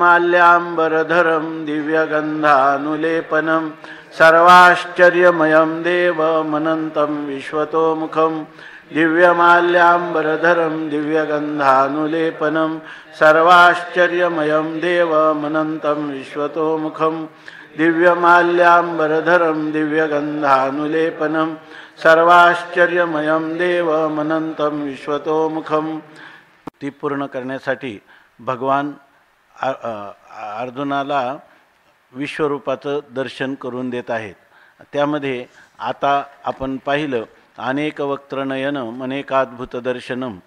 माल्याम्बरधरं दिव्यगन्धानुलेपनं सर्वाश्चर्यमयं देवमनन्तं विश्वतोमुखं दिव्यमाल्याम्बरधरं दिव्यगन्धानुलेपनं सर्वाश्चर्यमयं देवमनन्तं विश्वतोमुखं दिव्यमाल्याम्बरधरं दिव्यगन्धानुलेपनं सर्वाश्चर्यमयं देवमनन्तं विश्वतोमुखं। ती पूर्ण करण्यासाठी भगवान अर्जुनाला विश्वरूपाचं दर्शन करून देत आहेत। त्यामध्ये आता आपण पाहिलं अनेक वक्त्रनयनम अनेकाद्भुत दर्शनम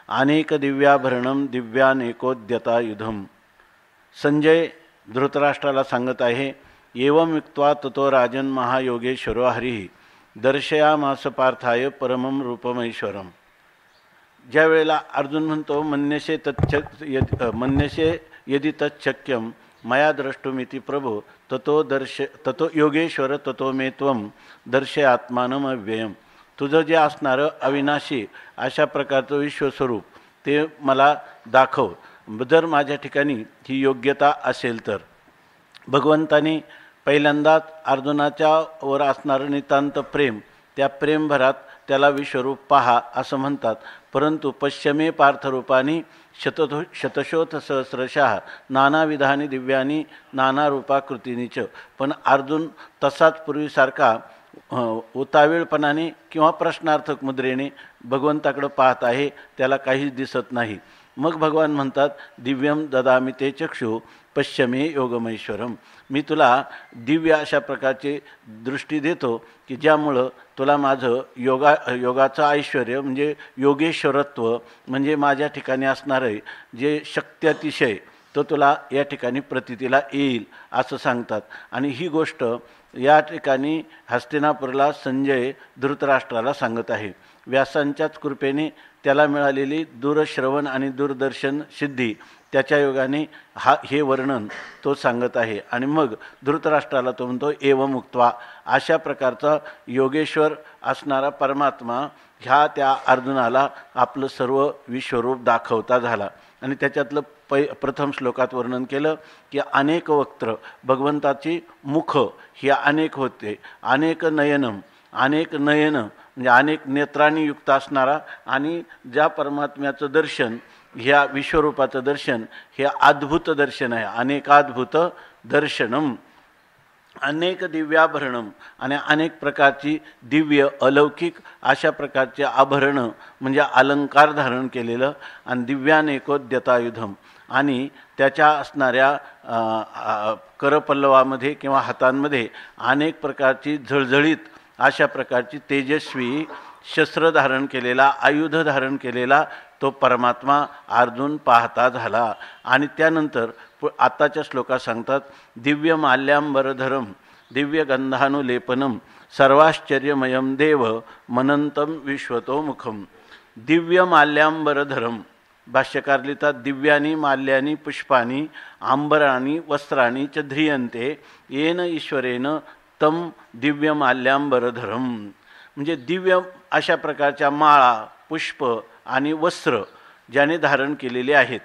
अनेक दिव्याभरणम दिव्यानेकोद्यतायुधम। संजय धृतराष्ट्राला सांगत आहे, एवं युक्त्वा ततो राजन महायोगेश्वरो हरिः दर्शयामास पार्थाय परमं रूपमैश्वरम। ज्या वेळेला अर्जुन म्हणतो मन्यसे यदि तच्छक्यम मया द्रष्टुमिति प्रभो ततो योगेश्वर ततो मे त्वं दर्शय आत्मानम अव्ययम। तुझं जे असणारं अविनाशी अशा प्रकारचं विश्वस्वरूप ते मला दाखव, जर माझ्या ठिकाणी ही योग्यता असेल तर। भगवंतानी पहिल्यांदाच अर्जुनाच्या वर असणारं नितांत प्रेम, त्या प्रेमभरात त्याला विश्वरूप पहा असं म्हणतात। परंतु पश्चिमे पार्थरूपानी शतशोथ सहस्रशः नानाविधानी दिव्यानी नाना रूपाकृतीनीच। पण अर्जुन तसाच पूर्वीसारखा उतावीळपणाने किंवा प्रश्नार्थक मुद्रेने भगवंताकडे पाहत आहे, त्याला काहीच दिसत नाही। मग भगवान म्हणतात, दिव्यम ददामि ते चक्षु पश्चिमे योगमैश्वरम। मी तुला दिव्य अशा प्रकारची दृष्टी देतो की ज्यामुळं तुला माझं योगाचं ऐश्वर्य म्हणजे योगेश्वरत्व म्हणजे माझ्या ठिकाणी असणारे जे शक्त्यतिशय तो तुला या ठिकाणी प्रतीतीला येईल असं सांगतात। आणि ही गोष्ट या ठिकाणी हस्तिनापूरला संजय धृतराष्ट्राला सांगत आहे। व्यासांच्याच कृपेने त्याला मिळालेली दूरश्रवण आणि दूरदर्शन सिद्धी त्याच्या योगाने हे वर्णन तो सांगत आहे। आणि मग धृतराष्ट्राला तो म्हणतो एवं मुक्त्वा, अशा प्रकारचा योगेश्वर असणारा परमात्मा ह्या त्या अर्जुनाला आपलं सर्व विश्वरूप दाखवता झाला। आणि त्याच्यातलं प्रथम श्लोकात वर्णन केलं की अनेक वक्त्र, भगवंताची मुख ही अनेक होते, अनेक नयनम, अनेक नयन म्हणजे अनेक नेत्रांनी युक्त असणारा, आणि ज्या परमात्म्याचं दर्शन ह्या विश्वरूपाचं दर्शन हे अद्भुत दर्शन आहे। अनेकाद्भुत दर्शनम, अनेक दिव्याभरणम आणि अनेक प्रकारची दिव्य अलौकिक अशा प्रकारचे आभरणं म्हणजे अलंकार धारण केलेलं, आणि दिव्यानेकोद्यतायुधम आणि त्याच्या असणाऱ्या करपल्लवामध्ये किंवा हातांमध्ये अनेक प्रकारची झळझळीत अशा प्रकारची तेजस्वी शस्त्र धारण केलेला, आयुध धारण केलेला तो परमात्मा अर्जुन पाहता झाला। आणि त्यानंतर आताच्या श्लोकात सांगतात, दिव्य माल्याम्बरधरम दिव्य गंधानुलेपनम सर्वाश्चर्यमयम देव मनंतम विश्वतोमुखम। दिव्य माल्याम्बरधरम, भाष्यकार लिहितात, दिव्यानी माल्यानी पुष्पानी आंबराणी वस्त्राणी च ध्रियन्ते येन ईश्वरेन तम दिव्य माल्याम्बरधरम। म्हणजे दिव्य अशा प्रकारच्या माळा, पुष्प आणि वस्त्र ज्याने धारण केलेले आहेत,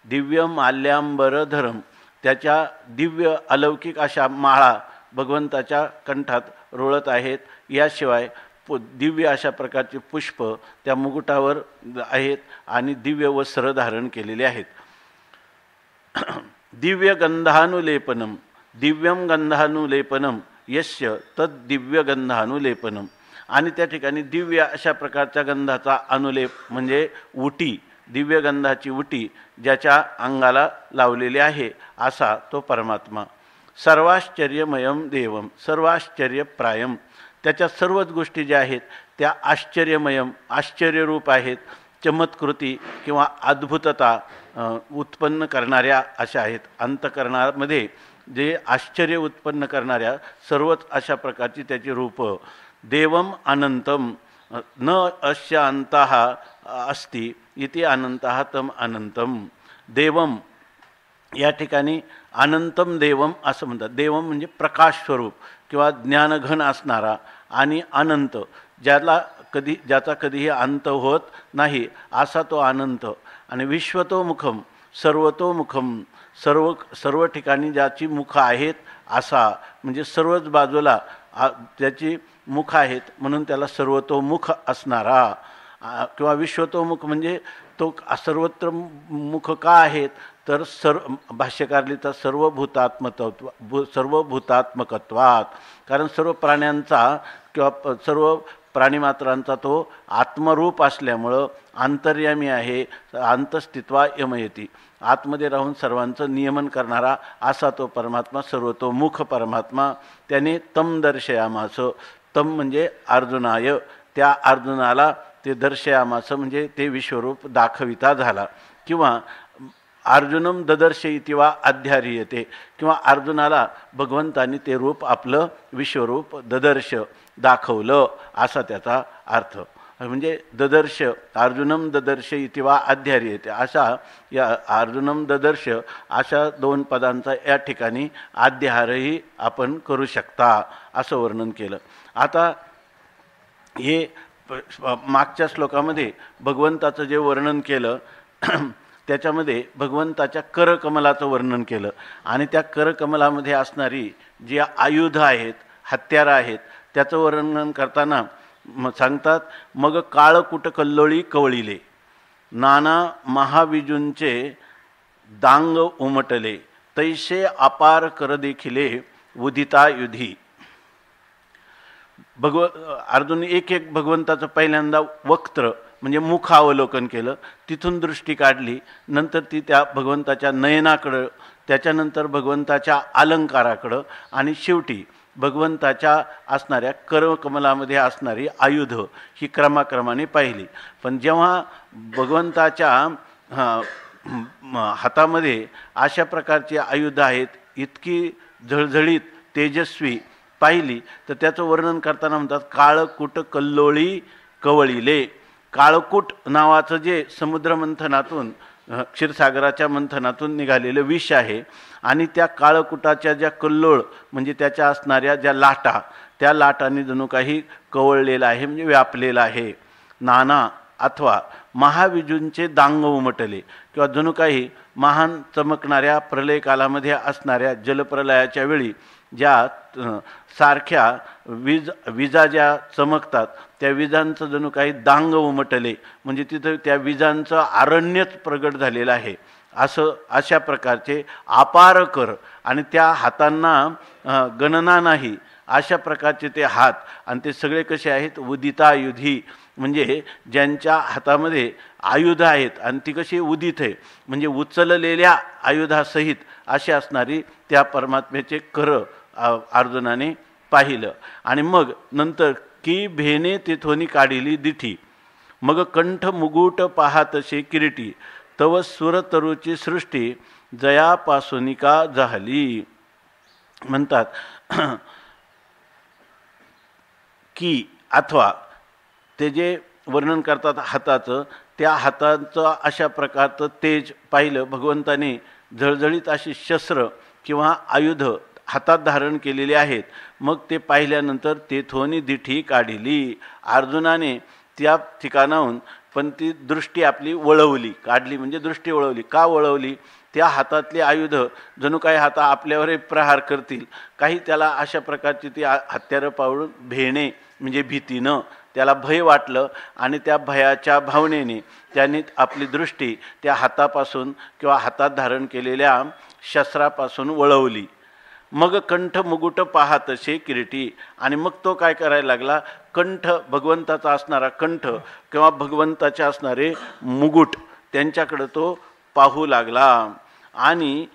दिव्य माल्याम्बरधरम त्याच्या दिव्य अलौकिक अशा माळा भगवंताच्या कंठात रोळत आहेत। याशिवाय दिव्य अशा प्रकारचे पुष्प त्या मुकुटावर आहेत आणि दिव्य वस्त्र धारण केलेले आहेत। दिव्य गंधानुलेपनम दिव्यम गंधानुलेपनम यस्य तद दिव्य गंधानुलेपनम। आणि त्या ठिकाणी दिव्य अशा प्रकारच्या गंधाचा अनुलेप म्हणजे उटी, दिव्य गंधाची उटी ज्याच्या अंगाला लावलेली आहे असा तो परमात्मा। सर्वाश्चर्यमयम देवम सर्वाश्चर्यप्रायम, त्याच्या सर्वच गोष्टी ज्या आहेत त्या आश्चर्यमयम आश्चर्यरूप आहेत, चमत्कृती किंवा अद्भुतता उत्पन्न करणाऱ्या अशा आहेत। अंतःकरणामध्ये जे आश्चर्य उत्पन्न करणाऱ्या सर्वच अशा प्रकारची त्याची रूप। देवम अनंतम न अस्य अंतः अस्ति इति अनंतः तम अनंतम। देवम या ठिकाणी अनंतम देवम असं म्हणतात। देवम म्हणजे प्रकाश स्वरूप किंवा ज्ञानघन असणारा, आणि अनंत ज्याचा कधीही अंत होत नाही असा तो अनंत। आणि विश्वतोमुखम सर्वतोमुखम सर्व ठिकाणी ज्याची मुख आहेत असा, म्हणजे सर्वच बाजूला त्याची मुख आहेत म्हणून त्याला सर्वतोमुख असणारा, किंवा विश्वतोमुख म्हणजे तो सर्वत्र मुख का आहेत तर भाष्यकार लिहितात सर्वभूतात्मकत्वात, कारण सर्व प्राण्यांचा किंवा सर्व प्राणीमात्रांचा तो आत्मरूप असल्यामुळं अंतर्यामी आहे, अंतस्थित्वा यमयती, आतमध्ये राहून सर्वांचं नियमन करणारा असा तो परमात्मा, सर्वतोमुख परमात्मा. त्याने तम दर्शयामास, तम म्हणजे अर्जुनाय, त्या अर्जुनाला ते दर्शयामास म्हणजे ते विश्वरूप दाखविता झाला, किंवा अर्जुनम ददर्श इति वा अध्यार्यते, किंवा अर्जुनाला भगवंतानी ते रूप आपलं विश्वरूप ददर्श दाखवलं असा त्याचा अर्थ. म्हणजे ददर्श, अर्जुनम ददर्श इति वा अध्यार्यते, अशा या अर्जुनम ददर्श अशा दोन पदांचा या ठिकाणी अध्याहारही आपण करू शकता असं वर्णन केलं. आता हे मागच्या श्लोकामध्ये भगवंताचं जे वर्णन केलं त्याच्यामध्ये भगवंताच्या करकमलाचं वर्णन केलं, आणि त्या करकमलामध्ये असणारी जी आयुध आहेत, हत्यारं आहेत, त्याचं वर्णन करताना सांगतात, मग काळकुट कल्लोळी कवळिले, नाना महाविजूंचे दांग उमटले, तैसे अपार कर देखिले उदिता युधी. अर्जुन एक भगवंताचं पहिल्यांदा वक्त्र म्हणजे मुखावलोकन केलं, तिथून दृष्टी काढली, नंतर ती त्या भगवंताच्या नयनाकडं, त्याच्यानंतर भगवंताच्या अलंकाराकडं, आणि शेवटी भगवंताच्या असणाऱ्या करकमलामध्ये असणारी आयुध ही क्रमाक्रमाने पाहिली. पण जेव्हा भगवंताच्या हातामध्ये अशा प्रकारची आयुध आहेत, इतकी झळझळीत तेजस्वी पाहिली, तर त्याचं वर्णन करताना म्हणतात काळकूट कल्लोळी कवळिले. काळकूट नावाचं जे समुद्रमंथनातून, क्षीरसागराच्या मंथनातून निघालेलं विष आहे, आणि त्या काळकुटाच्या ज्या कल्लोळ म्हणजे त्याच्या असणाऱ्या ज्या लाटा, त्या लाटांनी जणू काही कवळलेला आहे, म्हणजे व्यापलेला आहे. नाना अथवा महाविजूंचे दांग उमटले, किंवा जणू काही महान चमकणाऱ्या प्रलयकालामध्ये असणाऱ्या जलप्रलयाच्या वेळी ज्या सारख्या विजा ज्या चमकतात, त्या विजांचं जणू काही दांग उमटले, म्हणजे तिथं त्या विजांचं अरण्यच प्रगट झालेलं आहे, अशा प्रकारचे अपार कर, आणि त्या हातांना गणना नाही अशा प्रकारचे ते हात, आणि ते सगळे कसे आहेत उदिता युधी, म्हणजे ज्यांच्या हातामध्ये आयुध आहेत आणि ती कशी उदित आहे म्हणजे उचललेल्या आयुधासहित अशी असणारी त्या परमात्म्याचे कर अर्जुनाने पाहिलं. आणि मग नंतर की भेने तिथोनी काढिली दिठी, मग कंठ मुगुट पाहातसे किरीटी, तव सुरतरुची सृष्टी जयापासूनिका झाली. म्हणतात की अथवा ते जे वर्णन करतात हाताचं, त्या हाताचं अशा प्रकारचं तेज पाहिलं भगवंताने. झळझळीत अशी शस्त्र किंवा आयुध हातात धारण केलेले आहेत. मग ते पाहिल्यानंतर तेथोनी दिठी काढिली, अर्जुनाने त्या ठिकाणाहून पण ती दृष्टी आपली वळवली, काढली म्हणजे दृष्टी वळवली. का वळवली? त्या हातातली आयुध जणू काही हाता आपल्यावरही प्रहार करतील, काही त्याला अशा प्रकारची ती हत्यारं पाहून भेणे म्हणजे भीतीनं त्याला भय वाटलं, आणि त्या भयाच्या भावनेने त्यांनी आपली दृष्टी त्या हातापासून किंवा हातात धारण केलेल्या शस्त्रापासून वळवली. मग कंठ मुगुट पाहातसे किरीटी, आणि मग तो काय करायला लागला, कंठ भगवंताचा असणारा कंठ किंवा भगवंताचे असणारे मुगुट त्यांच्याकडे तो पाहू लागला. आणि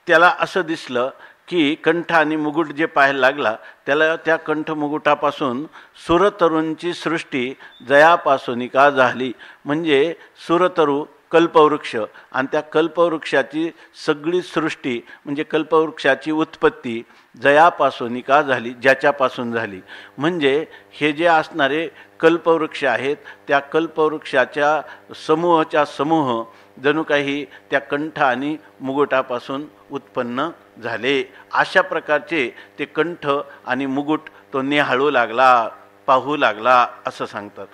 त्याला असं दिसलं की कंठ आणि मुगुट जे पाहायला लागला त्याला त्या कंठ मुगुटापासून सुरतरूंची सृष्टी जयापासूनिका झाली. म्हणजे सुरतरू कल्पवृक्ष, आणि त्या कल्पवृक्षाची सगळी सृष्टी म्हणजे कल्पवृक्षाची उत्पत्ती जयापासूनिका झाली, ज्याच्यापासून झाली. म्हणजे हे जे असणारे कल्पवृक्ष आहेत त्या कल्पवृक्षाच्या समूहाच्या समूह जणू काही त्या कंठ आणि मुगुटापासून उत्पन्न झाले. अशा प्रकारचे ते कंठ आणि मुगुट तो निहाळू लागला, पाहू लागला असं सांगतात.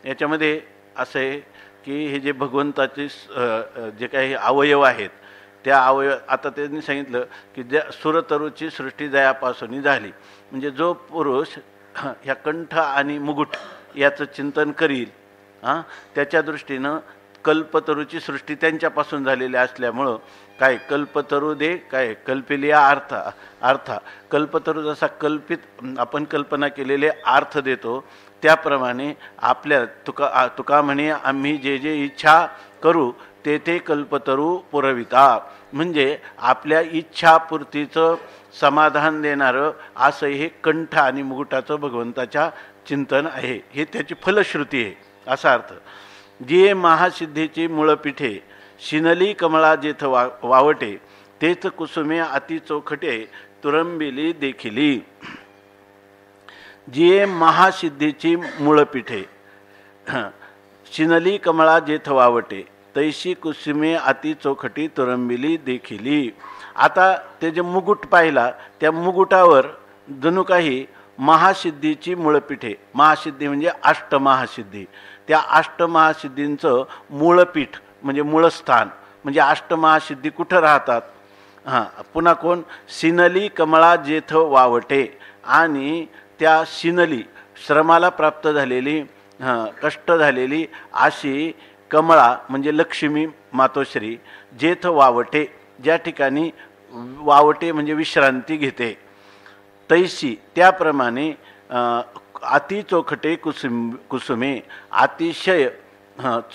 याच्यामध्ये असे की हे जे भगवंताचे जे काही अवयव आहेत त्या अवयव, आता त्यांनी सांगितलं की ज्या सुरतरूची सृष्टी दयापासून झाली, म्हणजे जो पुरुष ह्या कंठ आणि मुकुट याचं चिंतन करील त्याच्या दृष्टीनं कल्पतरूची सृष्टी त्यांच्यापासून झालेली असल्यामुळं काय कल्पतरू दे काय कल्पिलिया अर्था कल्पतरू जसा कल्पित आपण कल्पना केलेले अर्थ देतो त्याप्रमाणे आपल्या तुका म्हणे आम्ही जे जे इच्छा करू ते ते कल्पतरू पुरविता, म्हणजे आपल्या इच्छापूर्तीचं समाधान देणारं असं हे कंठ आणि मुकुटाचं भगवंताच्या चिंतन आहे, हे त्याची फलश्रुती आहे असा अर्थ. जी महासिद्धीची मूळपीठे शिनली कमळा जेथ वावटे तेच कुसुमे अति चोखटे तुरंबिली देखिली. जी महासिद्धीची मूळपीठे शिनली कमळा जेथ वावटे तैशी कुसुमे अति चोखटी तुरंबिली देखिली. आता ते जे मुकुट पाहिला त्या मुकुटावर जणू काही महासिद्धीची मूळपीठे, महासिद्धी म्हणजे अष्टमहासिद्धी, त्या अष्टमहासिद्धींचं मूळपीठ म्हणजे मूळस्थान, म्हणजे अष्टमहासिद्धी कुठं राहतात. पुन्हा कोण सिनली कमळा जेथ वावटे, आणि त्या सिनली श्रमाला प्राप्त झालेली कष्ट झालेली अशी कमळा म्हणजे लक्ष्मी मातोश्री जेथ वावटे ज्या ठिकाणी वावटे म्हणजे विश्रांती घेते, तैशी त्याप्रमाणे अति चोखटे कुसुमे अतिशय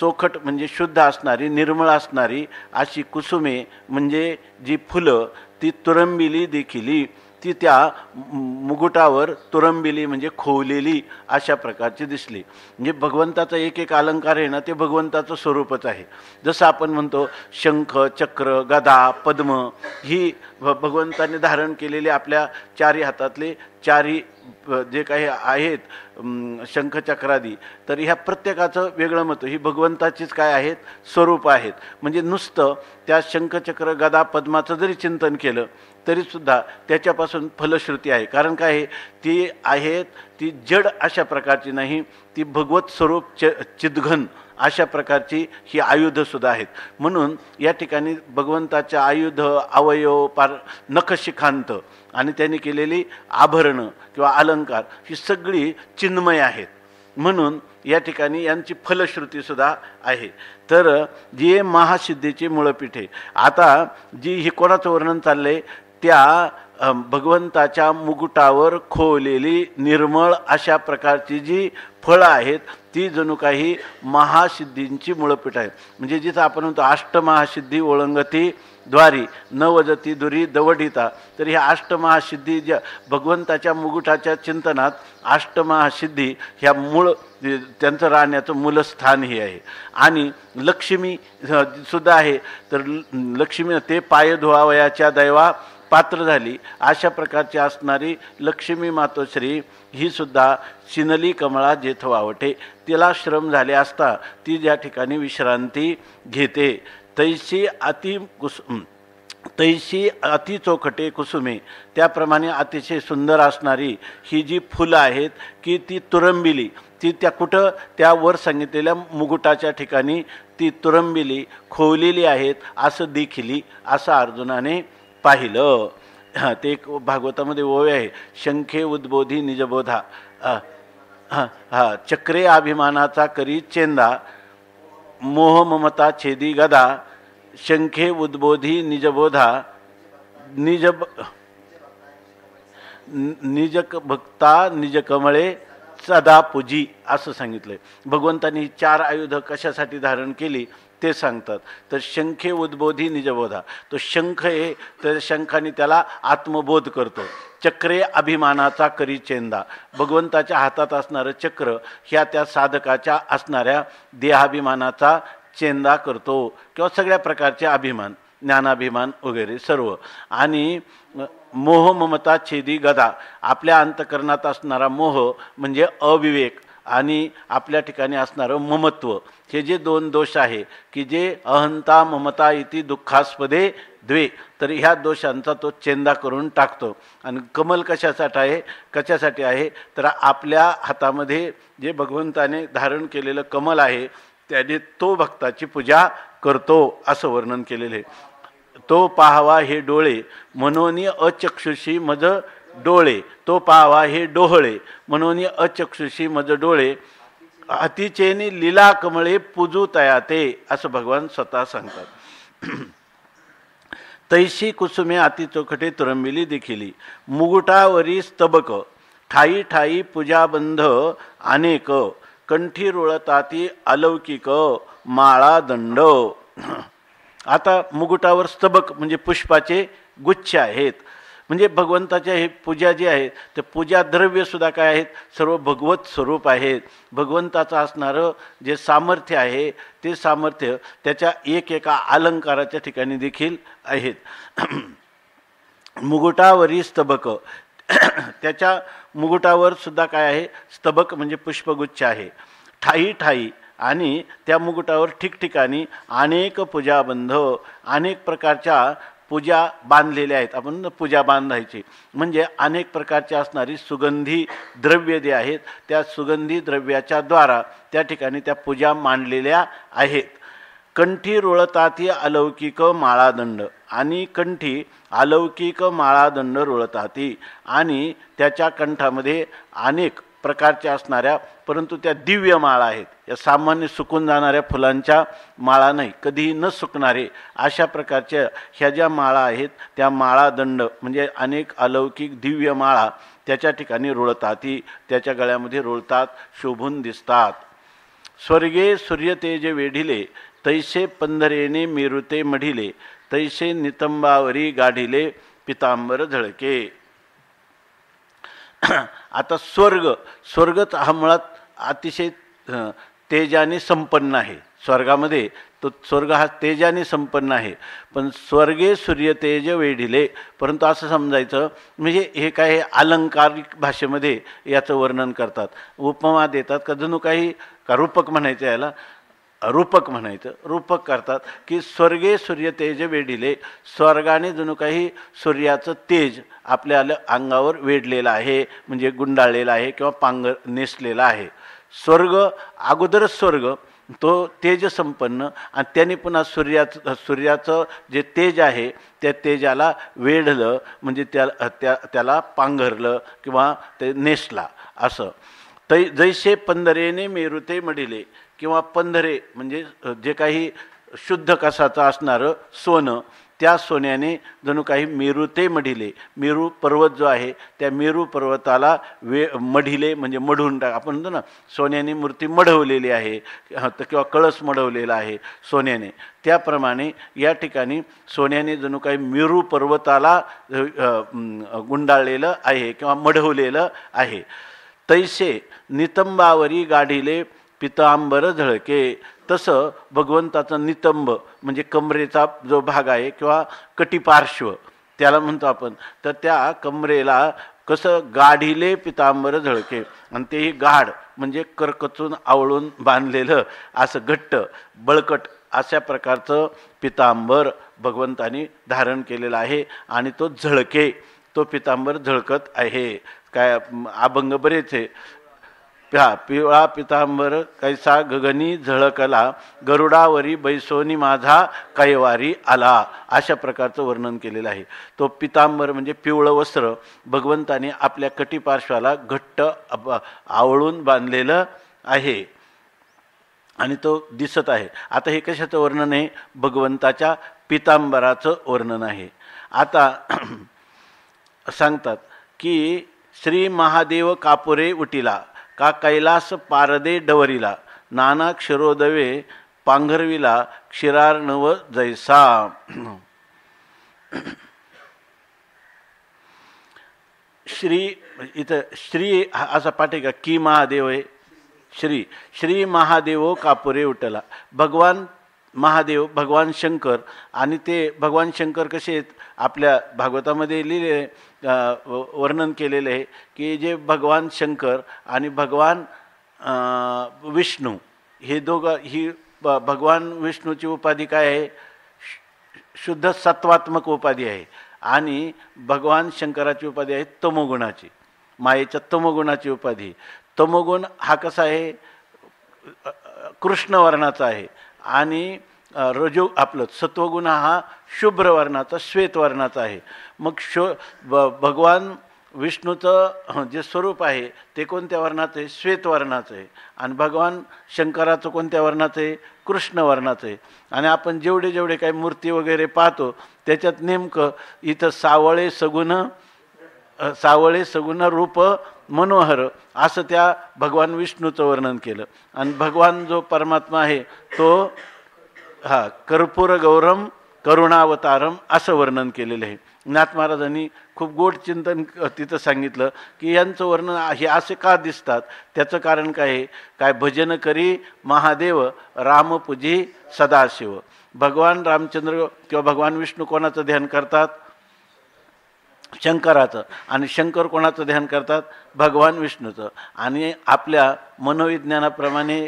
चोखट म्हणजे शुद्ध असणारी निर्मळ असणारी अशी कुसुमे म्हणजे जी फुलं ती तुरंबिली देखिली, ती त्या मुकुटावर तुरंबिली म्हणजे खोवलेली अशा प्रकारची दिसली. म्हणजे भगवंताचा एक एक अलंकार आहे ना ते भगवंताचं स्वरूपच आहे. जसं आपण म्हणतो शंख चक्र गदा पद्म ही भगवंताने धारण केलेली आपल्या चारी हातातले चारी जे काही आहेत शंखचक्रादी, तर ह्या प्रत्येकाचं वेगळं मत, ही भगवंताचीच काय आहेत स्वरूप आहेत. म्हणजे नुसतं त्या शंखचक्र गदा पद्माचं जरी चिंतन केलं तरीसुद्धा त्याच्यापासून फलश्रुती आहे. कारण काय ती आहेत ती जड अशा प्रकारची नाही, ती भगवत स्वरूप चिद्घन अशा प्रकारची ही आयुधसुद्धा आहेत. म्हणून या ठिकाणी भगवंताच्या आयुध अवयव पार नखशिखांत आणि त्यांनी केलेली आभरणं किंवा अलंकार ही सगळी चिन्मय आहेत. म्हणून या ठिकाणी यांची फलश्रुतीसुद्धा आहे. तर जी महासिद्धीची मूळपीठे, आता जी ही कोणाचं वर्णन चाललं आहे त्या भगवंताच्या मुकुटावर खोवलेली निर्मळ अशा प्रकारची जी फळं आहेत ती जणू काही महासिद्धींची मूळपीठ आहे. म्हणजे जिथं आपण म्हणतो अष्टमहासिद्धी ओळंगती द्वारी नवजती दुरी दवडिता, तर ह्या अष्टमहासिद्धी ज्या भगवंताच्या मुकुटाच्या चिंतनात अष्टमहासिद्धी ह्या मूळ त्यांचं राहण्याचं मूलस्थान हे आहे. आणि लक्ष्मी सुद्धा आहे, तर लक्ष्मी ते पाय धुवावयाच्या दैवा पात्र झाली अशा प्रकारची असणारी लक्ष्मी मातोश्री ही सुद्धा शिनली कमळा जेथ वावटे, तिला श्रम झाले असता ती ज्या ठिकाणी विश्रांती घेते, तैशी अति चोखटे कुसुमे, त्याप्रमाणे अतिशय सुंदर असणारी ही जी फुलं आहेत की ती तुरंबिली, ती त्या कुठं त्या वर सांगितलेल्या मुकुटाच्या ठिकाणी ती तुरंबिली खोवलेली आहेत असं देखिली असं अर्जुनाने पाहिलं. ते एक भागवतामध्ये ओळ आहे, शंखे उद्बोधी निजबोधा चक्रे अभिमानाचा करी चेंदा मोह ममता छेदी गदा शंखे उद्बोधी निजबोधा निज भक्ता निज कमळे सदा पूजी असं सांगितलंय. भगवंतांनी ही चार आयुध कशासाठी धारण केली ते सांगतात. तर शंखे उद्बोधी निजबोधा, तो शंख आहे तर शंखाने त्याला आत्मबोध करतो. चक्रे अभिमानाचा करी चेंदा, भगवंताच्या हातात असणारं चक्र ह्या त्या साधकाच्या असणाऱ्या देहाभिमानाचा चेंदा करतो किंवा सगळ्या प्रकारचे अभिमान ज्ञानाभिमान वगैरे सर्व. आणि मोह ममता छेदी गदा, आपल्या अंतकरणात असणारा मोह म्हणजे अविवेक आणि आपल्या ठिकाणी असणारं ममत्व, हे जे दोन दोष आहे की जे अहंता ममता इति दुःखास्पदे द्वे, तर ह्या दोषांचा तो चेंदा करून टाकतो. आणि कमल कशासाठी आहे तर आपल्या हातामध्ये जे भगवंताने धारण केलेलं कमल आहे त्याने तो भक्ताची पूजा करतो असं वर्णन केलेलं आहे. तो पाहावा हे डोळे म्हणून अचक्षुषी मज डोळे, तो पाहावा हे डोहळे म्हणून अचक्षुषी मज डोळे, अतिचेनी लीला कमळे पूजू तया ते, असं भगवान स्वतः सांगतात. तैशी कुसुमे अति चोखटे तुरंबिली देखिली, मुगुटावरी स्तबक ठाई ठाई पूजाबंध अनेक, कंठी रुळताती अलौकिक माळा दंड. आता मुगुटावर स्तबक म्हणजे पुष्पाचे गुच्छ आहेत. म्हणजे भगवंताच्या हे पूजा जी आहे ते पूजा द्रव्य सुद्धा काय आहेत, सर्व भगवत स्वरूप आहेत. भगवंताचं असणारं जे सामर्थ्य आहे ते सामर्थ्य त्याच्या एक एका अलंकाराच्या ठिकाणी देखील आहेत. मुगुटावरी स्तबक, त्याच्या मुगुटावर सुद्धा काय आहे, स्तबक म्हणजे पुष्पगुच्छ आहे. ठाई ठाई, आणि त्या मुगुटावर ठिकठिकाणी अनेक पूजाबंध, अनेक प्रकारच्या पूजा बांधलेल्या आहेत. आपण पूजा बांधायची म्हणजे अनेक प्रकारची असणारी सुगंधी द्रव्य जे आहेत त्या सुगंधी द्रव्याच्या द्वारा त्या ठिकाणी त्या पूजा मांडलेल्या आहेत. कंठी रुळताती अलौकिक माळादंड, आणि कंठी अलौकिक माळादंड रुळताती, आणि त्याच्या कंठामध्ये अनेक प्रकारच्या असणाऱ्या परंतु त्या दिव्य माळा आहेत. या सामान्य सुकून जाणाऱ्या फुलांच्या माळा नाही, कधीही न सुकणारे अशा प्रकारच्या ह्या ज्या माळा आहेत त्या माळा दंड म्हणजे अनेक अलौकिक दिव्य माळा त्याच्या ठिकाणी रुळताती, त्याच्या गळ्यामध्ये रुळतात, शोभून दिसतात. स्वर्गे सूर्यतेज वेढिले तैसे पंधरेने मेरुते मढिले, तैसे नितंबावरी गाढिले पितांबर झळके. आता स्वर्गच हा मुळात अतिशय तेजाने संपन्न आहे. स्वर्गामध्ये तो स्वर्ग हा तेजाने संपन्न आहे. पण स्वर्गे सूर्य तेज वेढिले, परंतु असं समजायचं म्हणजे हे काय अलंकारिक भाषेमध्ये याचं वर्णन करतात, उपमा देतात का जणू काही का रूपक म्हणायचं, याला रूपक म्हणायचं, रूपक करतात की स्वर्गे सूर्य तेज वेढिले, स्वर्गाने जणू काही सूर्याचं तेज आपल्या अंगावर वेढलेलं आहे, म्हणजे गुंडाळलेलं आहे किंवा पांघर नेसलेला आहे. स्वर्ग अगोदरच स्वर्ग तो तेज संपन्न, आणि त्याने पुन्हा सूर्याचं जे तेज आहे त्या तेजाला वेढलं म्हणजे त्याला पांघरलं किंवा ते नेसला असं. जैसे पंधरेने मेरुते मढिले, किंवा पंधरे म्हणजे जे काही शुद्ध कसाचं असणारं सोनं, त्या सोन्याने जणू काही मेरुते मढिले, मेरू पर्वत जो आहे त्या मेरू पर्वताला मढिले म्हणजे मढून आपण म्हणतो ना सोन्याने मूर्ती मढवलेली आहे किंवा कळस मढवलेला आहे सोन्याने, त्याप्रमाणे या ठिकाणी सोन्याने जणू काही मेरू पर्वताला गुंडाळलेलं आहे किंवा मढवलेलं आहे. तैसे नितंबावरी गाढिले पितांबर झळके, तसं भगवंताचं नितंब म्हणजे कमरेचा जो भाग आहे किंवा कटिपार्श्व त्याला म्हणतो आपण, तर त्या कमरेला कसं गाढिले पितांबर झळके, आणि तेही गाढ म्हणजे करकचून आवळून बांधलेलं असं घट्ट बळकट अशा प्रकारचं पितांबर भगवंतानी धारण केलेलं आहे. आणि तो झळके, तो पितांबर झळकत आहे. काय अभंग बरेच आहे. पिवळा पितांबर कैसा गगनी झळकला, गरुडावरी बैसोनी माझा कैवारी आला, अशा प्रकारचं वर्णन केलेलं आहे. तो पितांबर म्हणजे पिवळं वस्त्र भगवंताने आपल्या कटिपार्श्वाला घट्ट आवळून बांधलेलं आहे आणि तो दिसत आहे. आता हे कशाचं वर्णन आहे, भगवंताच्या पितांबराचं वर्णन आहे. आता सांगतात की श्री महादेव कापुरे उटिला, का कैलास पारदे डवरिला, नाना क्षीरोदवे पांघरविला क्षीरार्णव जैसा. श्री इथं श्री असा पाठ आहे का, की महादेव आहे श्री महादेव कापुरे उठला. भगवान महादेव भगवान शंकर, आणि ते भगवान शंकर कसे आहेत आपल्या भागवतामध्ये लिहिले वर्णन केलेले आहे की जे भगवान शंकर आणि भगवान विष्णू हे दोघं, ही भगवान विष्णूची उपाधी काय आहे, शुद्ध सत्वात्मक उपाधी आहे, आणि भगवान शंकराची उपाधी आहे तमोगुणाची, मायेच्या तमोगुणाची उपाधी. तमोगुण हा कसा आहे, कृष्ण वर्णाचा आहे आणि रजो आपलं सत्वगुण हा शुभ्र वर्णाचा श्वेत वर्णाचा आहे. मग भगवान विष्णूचं जे स्वरूप आहे ते कोणत्या वर्णाचं आहे? श्वेत वर्णाचं आहे. आणि भगवान शंकराचं कोणत्या वर्णाचं आहे? कृष्ण वर्णाचं आहे. आणि आपण जेवढे जेवढे काही मूर्ती वगैरे पाहतो त्याच्यात नेमकं इथं सावळे सगुण रूप मनोहर असं त्या भगवान विष्णूचं वर्णन केलं. आणि भगवान जो परमात्मा आहे तो कर्पूर गौरम करुणावतारम असं वर्णन केलेलं आहे. नाथ महाराजांनी खूप गोड चिंतन तिथं सांगितलं की यांचं वर्णन हे असे का दिसतात, त्याचं कारण काय आहे? काय भजन करी महादेव राम पूजी सदाशिव. भगवान रामचंद्र किंवा भगवान विष्णू कोणाचं ध्यान करतात? शंकराचं. आणि शंकर कोणाचं ध्यान करतात? भगवान विष्णूचं. आणि आपल्या मनोविज्ञानाप्रमाणे,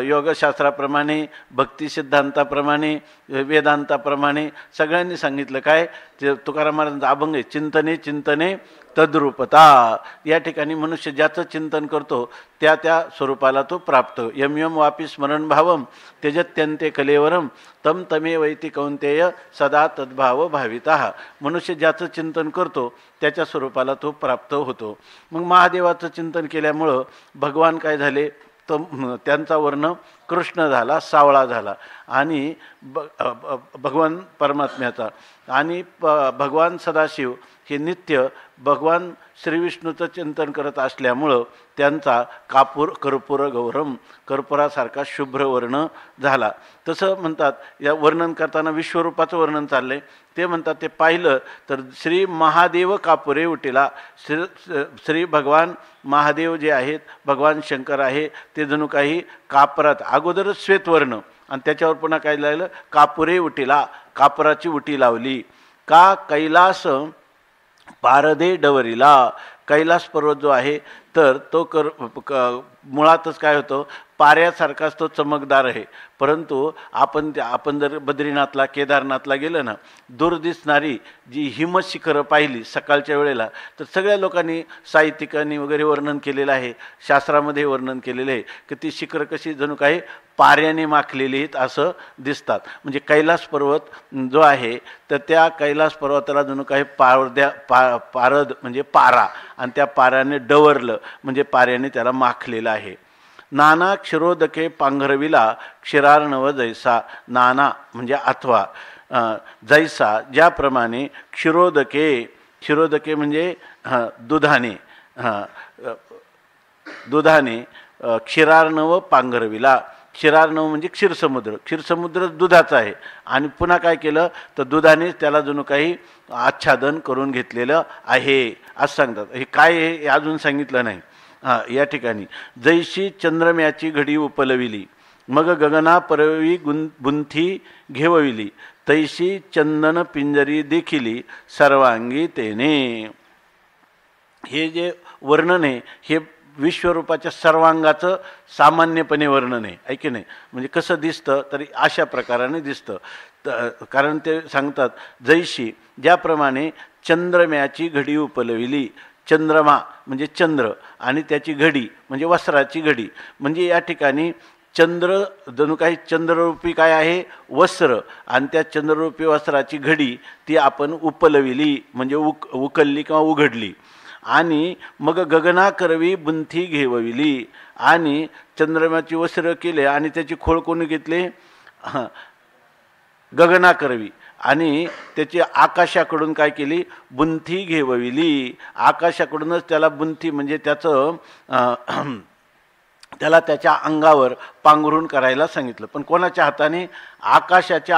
योगशास्त्राप्रमाणे, भक्ती सिद्धांताप्रमाणे, वेदांताप्रमाणे सगळ्यांनी सांगितलं काय? ते तुकाराम महाराजांचा अभंग आहे, चिंतने चिंतने तद्रूपता. या ठिकाणी मनुष्य ज्याचं चिंतन करतो त्या त्या स्वरूपाला तो प्राप्त. यम यम वापी स्मरण भावम त्यजत्यंते कलेवरम तम तमे वैती कौंतेय सदा तद्भाव भाविता. मनुष्य ज्याचं चिंतन करतो त्याच्या स्वरूपाला तो प्राप्त होतो. मग महादेवाचं चिंतन केल्यामुळं भगवान काय झाले? तर त्यांचा वर्ण कृष्ण झाला, सावळा झाला. आणि भगवान परमात्म्याचा आणि भगवान सदाशिव हे नित्य भगवान श्रीविष्णूचं चिंतन करत असल्यामुळं त्यांचा कर्पूर गौरम कर्पुरासारखा शुभ्र वर्ण झाला. तसं म्हणतात. या वर्णन करताना विश्वरूपाचं वर्णन चाललंय. ते म्हणतात ते पाहिलं तर श्री महादेव कापुरे उठिला. श्री भगवान महादेव जे आहेत, भगवान शंकर आहे ते जणू काही कापरात अगोदरच श्वेतवर्ण आणि त्याच्यावर पुन्हा काय लागलं? कापुरे उठिला, कापराची उटी लावली. का कैलास पारदे डवरीला. कैलास पर्वत जो आहे तर तो मुळातच काय होतो? पाऱ्यासारखाच तो चमकदार आहे. परंतु आपण जर बद्रीनाथला केदारनाथला गेलं ना, दूर दिसणारी जी हिमशिखरं पाहिली सकाळच्या वेळेला तर सगळ्या लोकांनी, साहित्यिकांनी वगैरे वर्णन केलेलं आहे, शास्त्रामध्ये वर्णन केलेलं आहे की ती शिखरं कशी जणू काही पाऱ्याने माखलेली आहेत असं दिसतात. म्हणजे कैलास पर्वत जो आहे तर त्या कैलास पर्वताला जणू काही पारद म्हणजे पारा आणि त्या पाऱ्याने डवरलं म्हणजे पाऱ्याने त्याला माखलेलं आहे. नाना क्षीरोदके पांघरविला क्षीरार्णव जैसा. नाना म्हणजे अथवा, जैसा ज्याप्रमाणे, क्षीरोदके म्हणजे दुधाने क्षीरार्णव पांघरविला. क्षीरार्णव म्हणजे क्षीरसमुद्र दुधाचा आहे. आणि पुन्हा काय केलं तर दुधानेच त्याला जणू काही आच्छादन करून घेतलेलं आहे असं सांगतात. हे काय आहे हे अजून सांगितलं नाही. या ठिकाणी जैशी चंद्रम्याची घडी उपलविली मग गगना परवी बुंथी घेवविली तैशी चंदन पिंजरी देखिली सर्वांगी तेने. हे जे वर्णन आहे हे विश्वरूपाच्या सर्वांगाचं सामान्यपणे वर्णन आहे. ऐकी नाही म्हणजे कसं दिसतं तरी अशा प्रकाराने दिसतं. कारण ते सांगतात जैशी ज्याप्रमाणे चंद्रम्याची घडी उपलविली. चंद्रमा म्हणजे चंद्र आणि त्याची घडी म्हणजे वस्त्राची घडी. म्हणजे या ठिकाणी चंद्र जणू काही चंद्ररूपी काय आहे? वस्त्र. आणि त्या चंद्ररूपी वस्त्राची घडी ती आपण उपलविली म्हणजे उकलली किंवा उघडली. आणि मग गगना करवी बुंथी घेवविली. आणि चंद्रमाची वस्त्र केले आणि त्याची खोळ कोणी घेतले? गगना करवी. आणि त्याची आकाशाकडून काय केली? बुंथी घेवविली. आकाशाकडूनच त्याला बुंथी म्हणजे त्याला त्याच्या अंगावर पांघरून करायला सांगितलं. पण कोणाच्या हाताने? आकाशाच्या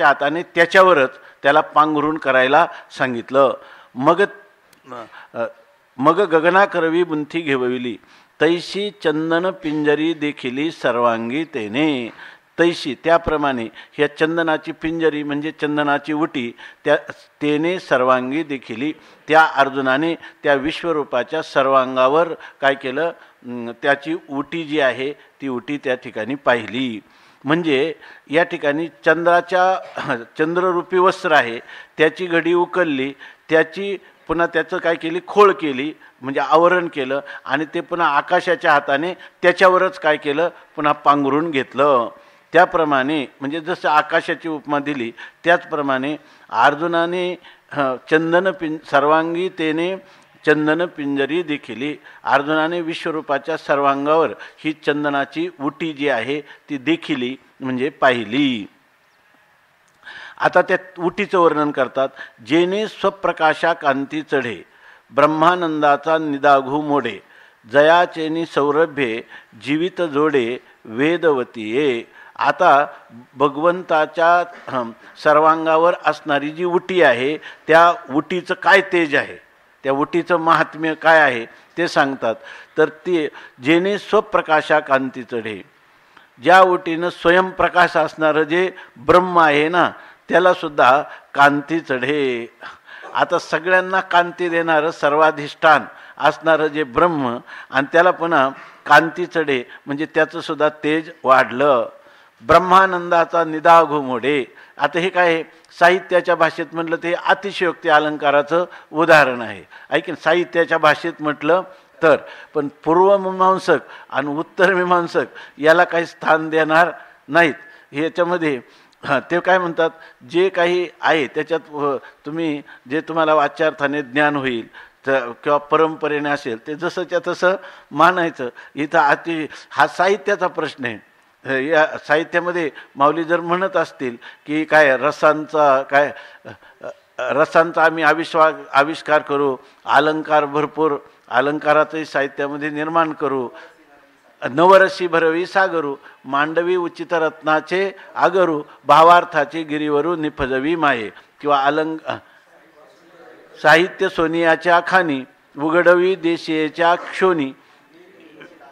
हाताने त्याच्यावरच त्याला पांघरून करायला सांगितलं. मग गगना करवी बुंथी घेवविली तैशी चंदन पिंजरी देखिली सर्वांगी तेने. तैशी त्याप्रमाणे ह्या चंदनाची पिंजरी म्हणजे चंदनाची उटी तेने सर्वांगी देखिली. त्या अर्जुनाने त्या विश्वरूपाच्या सर्वांगावर काय केलं? त्याची उटी जी आहे ती उटी त्या ठिकाणी पाहिली. म्हणजे या ठिकाणी चंद्ररूपी वस्त्र आहे त्याची घडी उकलली, त्याची पुन्हा त्याचं काय केली, खोळ केली, म्हणजे आवरण केलं आणि ते पुन्हा आकाशाच्या हाताने त्याच्यावरच काय केलं, पुन्हा पांघरून घेतलं. त्याप्रमाणे म्हणजे जसं आकाशाची उपमा दिली त्याचप्रमाणे अर्जुनाने सर्वांगी तेने चंदन पिंजरी देखिली, अर्जुनाने विश्वरूपाच्या सर्वांगावर ही चंदनाची उटी जी आहे ती देखिली म्हणजे पाहिली. आता त्या उटीचं वर्णन करतात. जेने स्वप्रकाशा कांती चढे, ब्रह्मानंदाचा निदाघू मोडे, जयाचेनी सौरभ्ये जीवित जोडे, वेदवतीये. आता भगवंताच्या सर्वांगावर असणारी जी उटी आहे त्या उटीचं काय तेज आहे, त्या उटीचं महात्म्य काय आहे ते सांगतात. तर ते जेने स्वप्रकाशा कांती चढे, ज्या उटीनं स्वयंप्रकाश असणारं जे ब्रह्म आहे ना त्याला सुद्धा कांती चढे. आता सगळ्यांना कांती देणारं सर्वाधिष्ठान असणारं जे ब्रह्म आणि त्याला पुन्हा कांती चढे म्हणजे त्याचं सुद्धा तेज वाढलं. ब्रह्मानंदाचा निदाघू मोडे. आता हे काय साहित्याच्या भाषेत म्हटलं ते अतिशयोक्ती अलंकाराचं उदाहरण आहे. ऐक, साहित्याच्या भाषेत म्हटलं तर, पण पूर्वमीमांसक आणि उत्तर मीमांसक याला काही स्थान देणार नाहीत. ह्याच्यामध्ये ते काय म्हणतात, जे काही आहे त्याच्यात तुम्ही जे तुम्हाला वाच्यार्थाने ज्ञान होईल तर किंवा परंपरेने असेल ते जसंच्या तसं मानायचं. इथं हा साहित्याचा प्रश्न आहे. या साहित्यामध्ये माऊली जर म्हणत असतील की काय रसांचा आम्ही आविष्कार करू, अलंकार भरपूर अलंकाराचंही साहित्यामध्ये निर्माण करू, नवरसी भरवी सागरू, मांडवी उचित रत्नाचे आगरू, भावार्थाची गिरीवरू निफजवी माये, किंवा साहित्य सोनियाच्या खानी, उघडवी देशीयेच्या क्षोनी,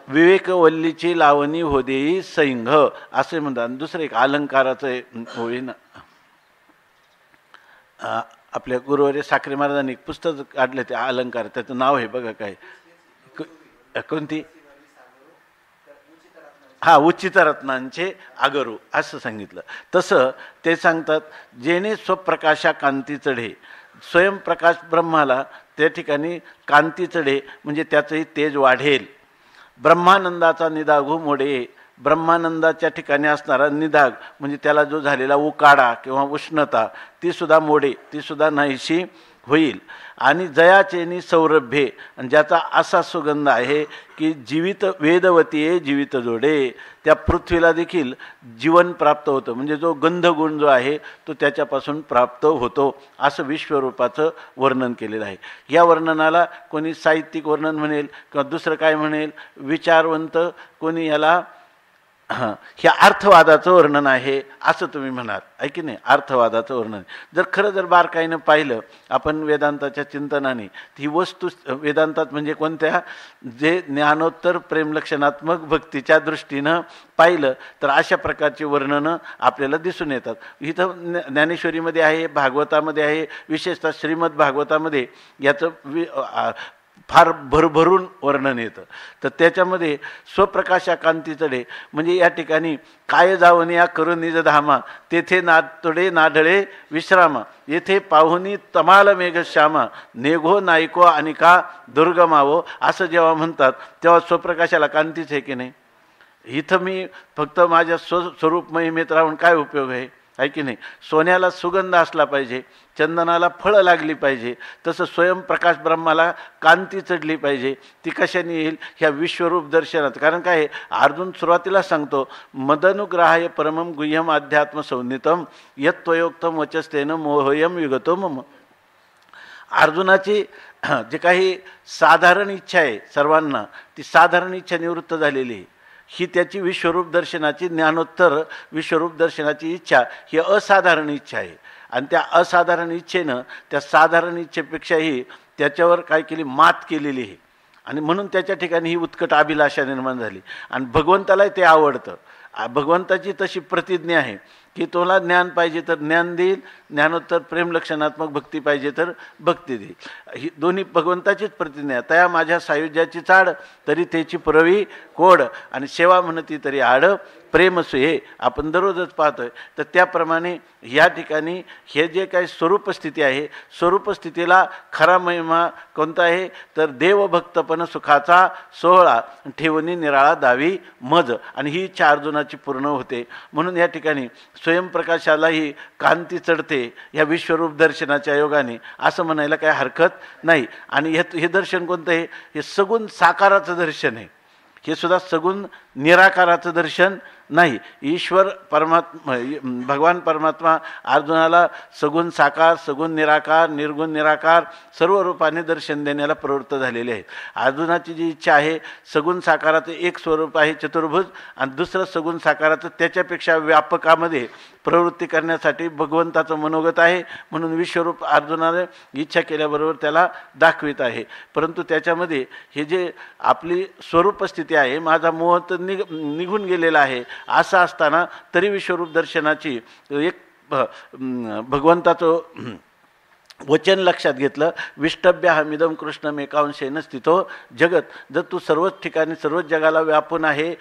विवेकवल्लीची लावणी होदेई सैंघ, असे म्हणतात. दुसरं एक अलंकाराचं होईना. आपल्या गुरुवारी साखरे महाराजांनी एक पुस्तक काढलं ते अलंकार, त्याचं नाव आहे बघा काय, कोणती, उचित रत्नांचे आगरू असं सांगितलं. तसं ते सांगतात जेणे स्वप्रकाशा कांती चढे, स्वयंप्रकाश ब्रह्माला त्या ठिकाणी कांती चढे म्हणजे त्याचंही तेज वाढेल. ब्रह्मानंदाचा निदाघू मोडे, ब्रह्मानंदाच्या ठिकाणी असणारा निदाग म्हणजे त्याला जो झालेला उकाडा किंवा उष्णता ती सुद्धा मोडे, ती सुद्धा नाहीशी होईल. आणि जयाचेनी सौरभ्ये, आणि ज्याचा असा सुगंध आहे की जीवित वेदवतीये जीवित जोडे, त्या पृथ्वीला देखील जीवन प्राप्त होतं. म्हणजे जो गंधगुण जो आहे तो त्याच्यापासून प्राप्त होतो, असं विश्वरूपाचं वर्णन केलेलं आहे. या वर्णनाला कोणी साहित्यिक वर्णन म्हणेल किंवा दुसरं काय म्हणेल, विचारवंत कोणी याला ह्या अर्थवादाचं वर्णन आहे असं तुम्ही म्हणाल. आहे की नाही, अर्थवादाचं वर्णन. जर बारकाईनं पाहिलं आपण वेदांताच्या चिंतनाने, ही वस्तू वेदांतात म्हणजे कोणत्या, जे ज्ञानोत्तर प्रेमलक्षणात्मक भक्तीच्या दृष्टीनं पाहिलं तर अशा प्रकारची वर्णनं आपल्याला दिसून येतात. इथं ज्ञानेश्वरीमध्ये आहे, भागवतामध्ये आहे, विशेषतः श्रीमद भागवतामध्ये याचं फार भरभरून वर्णन येतं. तर त्याच्यामध्ये स्वप्रकाशा कांती चढे म्हणजे या ठिकाणी काय जावनी या करू निज धामा, तेथे नातडे नाढळे विश्रामा, येथे पाहुनी तमाल मेघश्यामा, नेघो नायको आणि का दुर्गमावो, असं जेव्हा म्हणतात तेव्हा स्वप्रकाशाला कांतीच आहे की नाही. इथं मी फक्त माझ्या स्वरूप महिमेत राहून काय उपयोग आहे की नाही. सोन्याला सुगंध असला पाहिजे, चंदनाला फळं लागली पाहिजे, तसं स्वयंप्रकाश ब्रह्माला कांती चढली पाहिजे. ती कशाने येईल, ह्या विश्वरूप दर्शनात. कारण काय अर्जुन सुरुवातीला सांगतो, मदनुग्रहाय परमं गुह्यम अध्यात्म संनितम यत्त्वयोक्तम वचस्तेन मोहयम विगतो मम. अर्जुनाची जे काही साधारण इच्छा आहे सर्वांना, ती साधारण इच्छा निवृत्त झालेली आहे. ही त्याची विश्वरूप दर्शनाची, ज्ञानोत्तर विश्वरूप दर्शनाची इच्छा ही असाधारण इच्छा आहे. आणि त्या असाधारण इच्छेनं त्या साधारण इच्छेपेक्षाही त्याच्यावर काय केली, मात केलेली आहे. आणि म्हणून त्याच्या ठिकाणी ही उत्कट अभिलाषा निर्माण झाली. आणि भगवंतालाही ते आवडतं. भगवंताची तशी प्रतिज्ञा आहे की तुला ज्ञान पाहिजे तर ज्ञान देईल, ज्ञानोत्तर प्रेमलक्षणात्मक भक्ती पाहिजे तर भक्ती देईल. ही दोन्ही भगवंताचीच प्रतिज्ञा. तया माझ्या सायुज्याची चाड, तरी त्याची पुरवी कोड, आणि सेवा म्हणती तरी आड, प्रेम सुहे. आपण दररोजच पाहतोय. तर त्याप्रमाणे या ठिकाणी हे जे काही स्वरूप स्थिती आहे, स्वरूप स्थितीला खरा महिमा कोणता आहे तर देवभक्तपण सुखाचा सोहळा, ठेवणी निराळा दावी मज, आणि ही इच्छा अर्जुनाची पूर्ण होते. म्हणून या ठिकाणी स्वयंप्रकाशालाही कांती चढते ह्या विश्वरूप दर्शनाच्या योगाने, असं म्हणायला काही हरकत नाही. आणि हे दर्शन कोणतं आहे? हे सगुण साकाराचं दर्शन आहे. हे सुद्धा सगुण निराकाराचं दर्शन नाही. ईश्वर परमात्मा, भगवान परमात्मा अर्जुनाला सगुण साकार, सगुण निराकार, निर्गुण निराकार सर्व रूपाने दर्शन देण्याला प्रवृत्त झालेले आहेत. अर्जुनाची जी इच्छा आहे, सगुण साकाराचं एक स्वरूप आहे चतुर्भुज, आणि दुसरं सगुण साकाराचं त्याच्यापेक्षा व्यापकामध्ये प्रवृत्ती करण्यासाठी भगवंताचं मनोगत आहे. म्हणून विश्वरूप अर्जुनाने इच्छा केल्याबरोबर त्याला दाखवित आहे. परंतु त्याच्यामध्ये हे जे आपली स्वरूप स्थिती आहे, माझा मोह तर निघून गेलेला आहे, असं असताना तरी विश्वरूप दर्शनाची एक भगवंताचं वचन लक्षात घेतलं. विष्टभ्य हमिदम कृष्णमेकांशेन स्थितो जगत. जर तू सर्वच ठिकाणी सर्वच जगाला व्यापून आहे,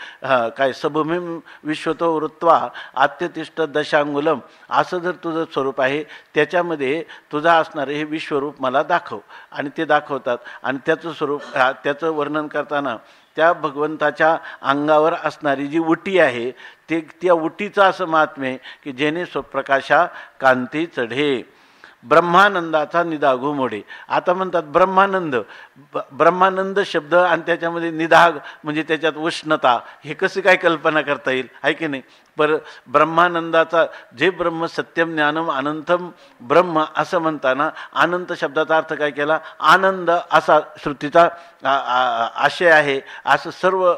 काय सबभूमीं विश्वतो वृत्वा आत्यतिष्ठ दशांगुलम, असं जर तुझं स्वरूप आहे, त्याच्यामध्ये तुझं असणारे हे विश्वरूप मला दाखव. आणि ते दाखवतात. आणि त्याचं स्वरूप, त्याचं वर्णन करताना त्या भगवंताच्या अंगावर असणारी जी उटी आहे, त्या उटीचं असं महात्म्य आहे की जेणे स्वप्रकाशा कांती चढे, ब्रह्मानंदाचा निदाघू मोडे. आता म्हणतात ब्रह्मानंद, ब्रह्मानंद शब्द आणि त्याच्यामध्ये निदाग म्हणजे त्याच्यात उष्णता, हे कसे काय कल्पना करता येईल, आहे की नाही? ब्रह्मानंदाचा, जे ब्रह्म सत्यम ज्ञानम अनंतम ब्रह्म असं म्हणताना अनंत शब्दाचा अर्थ काय केला? आनंद असा श्रुतीचा आशय आहे, असं सर्व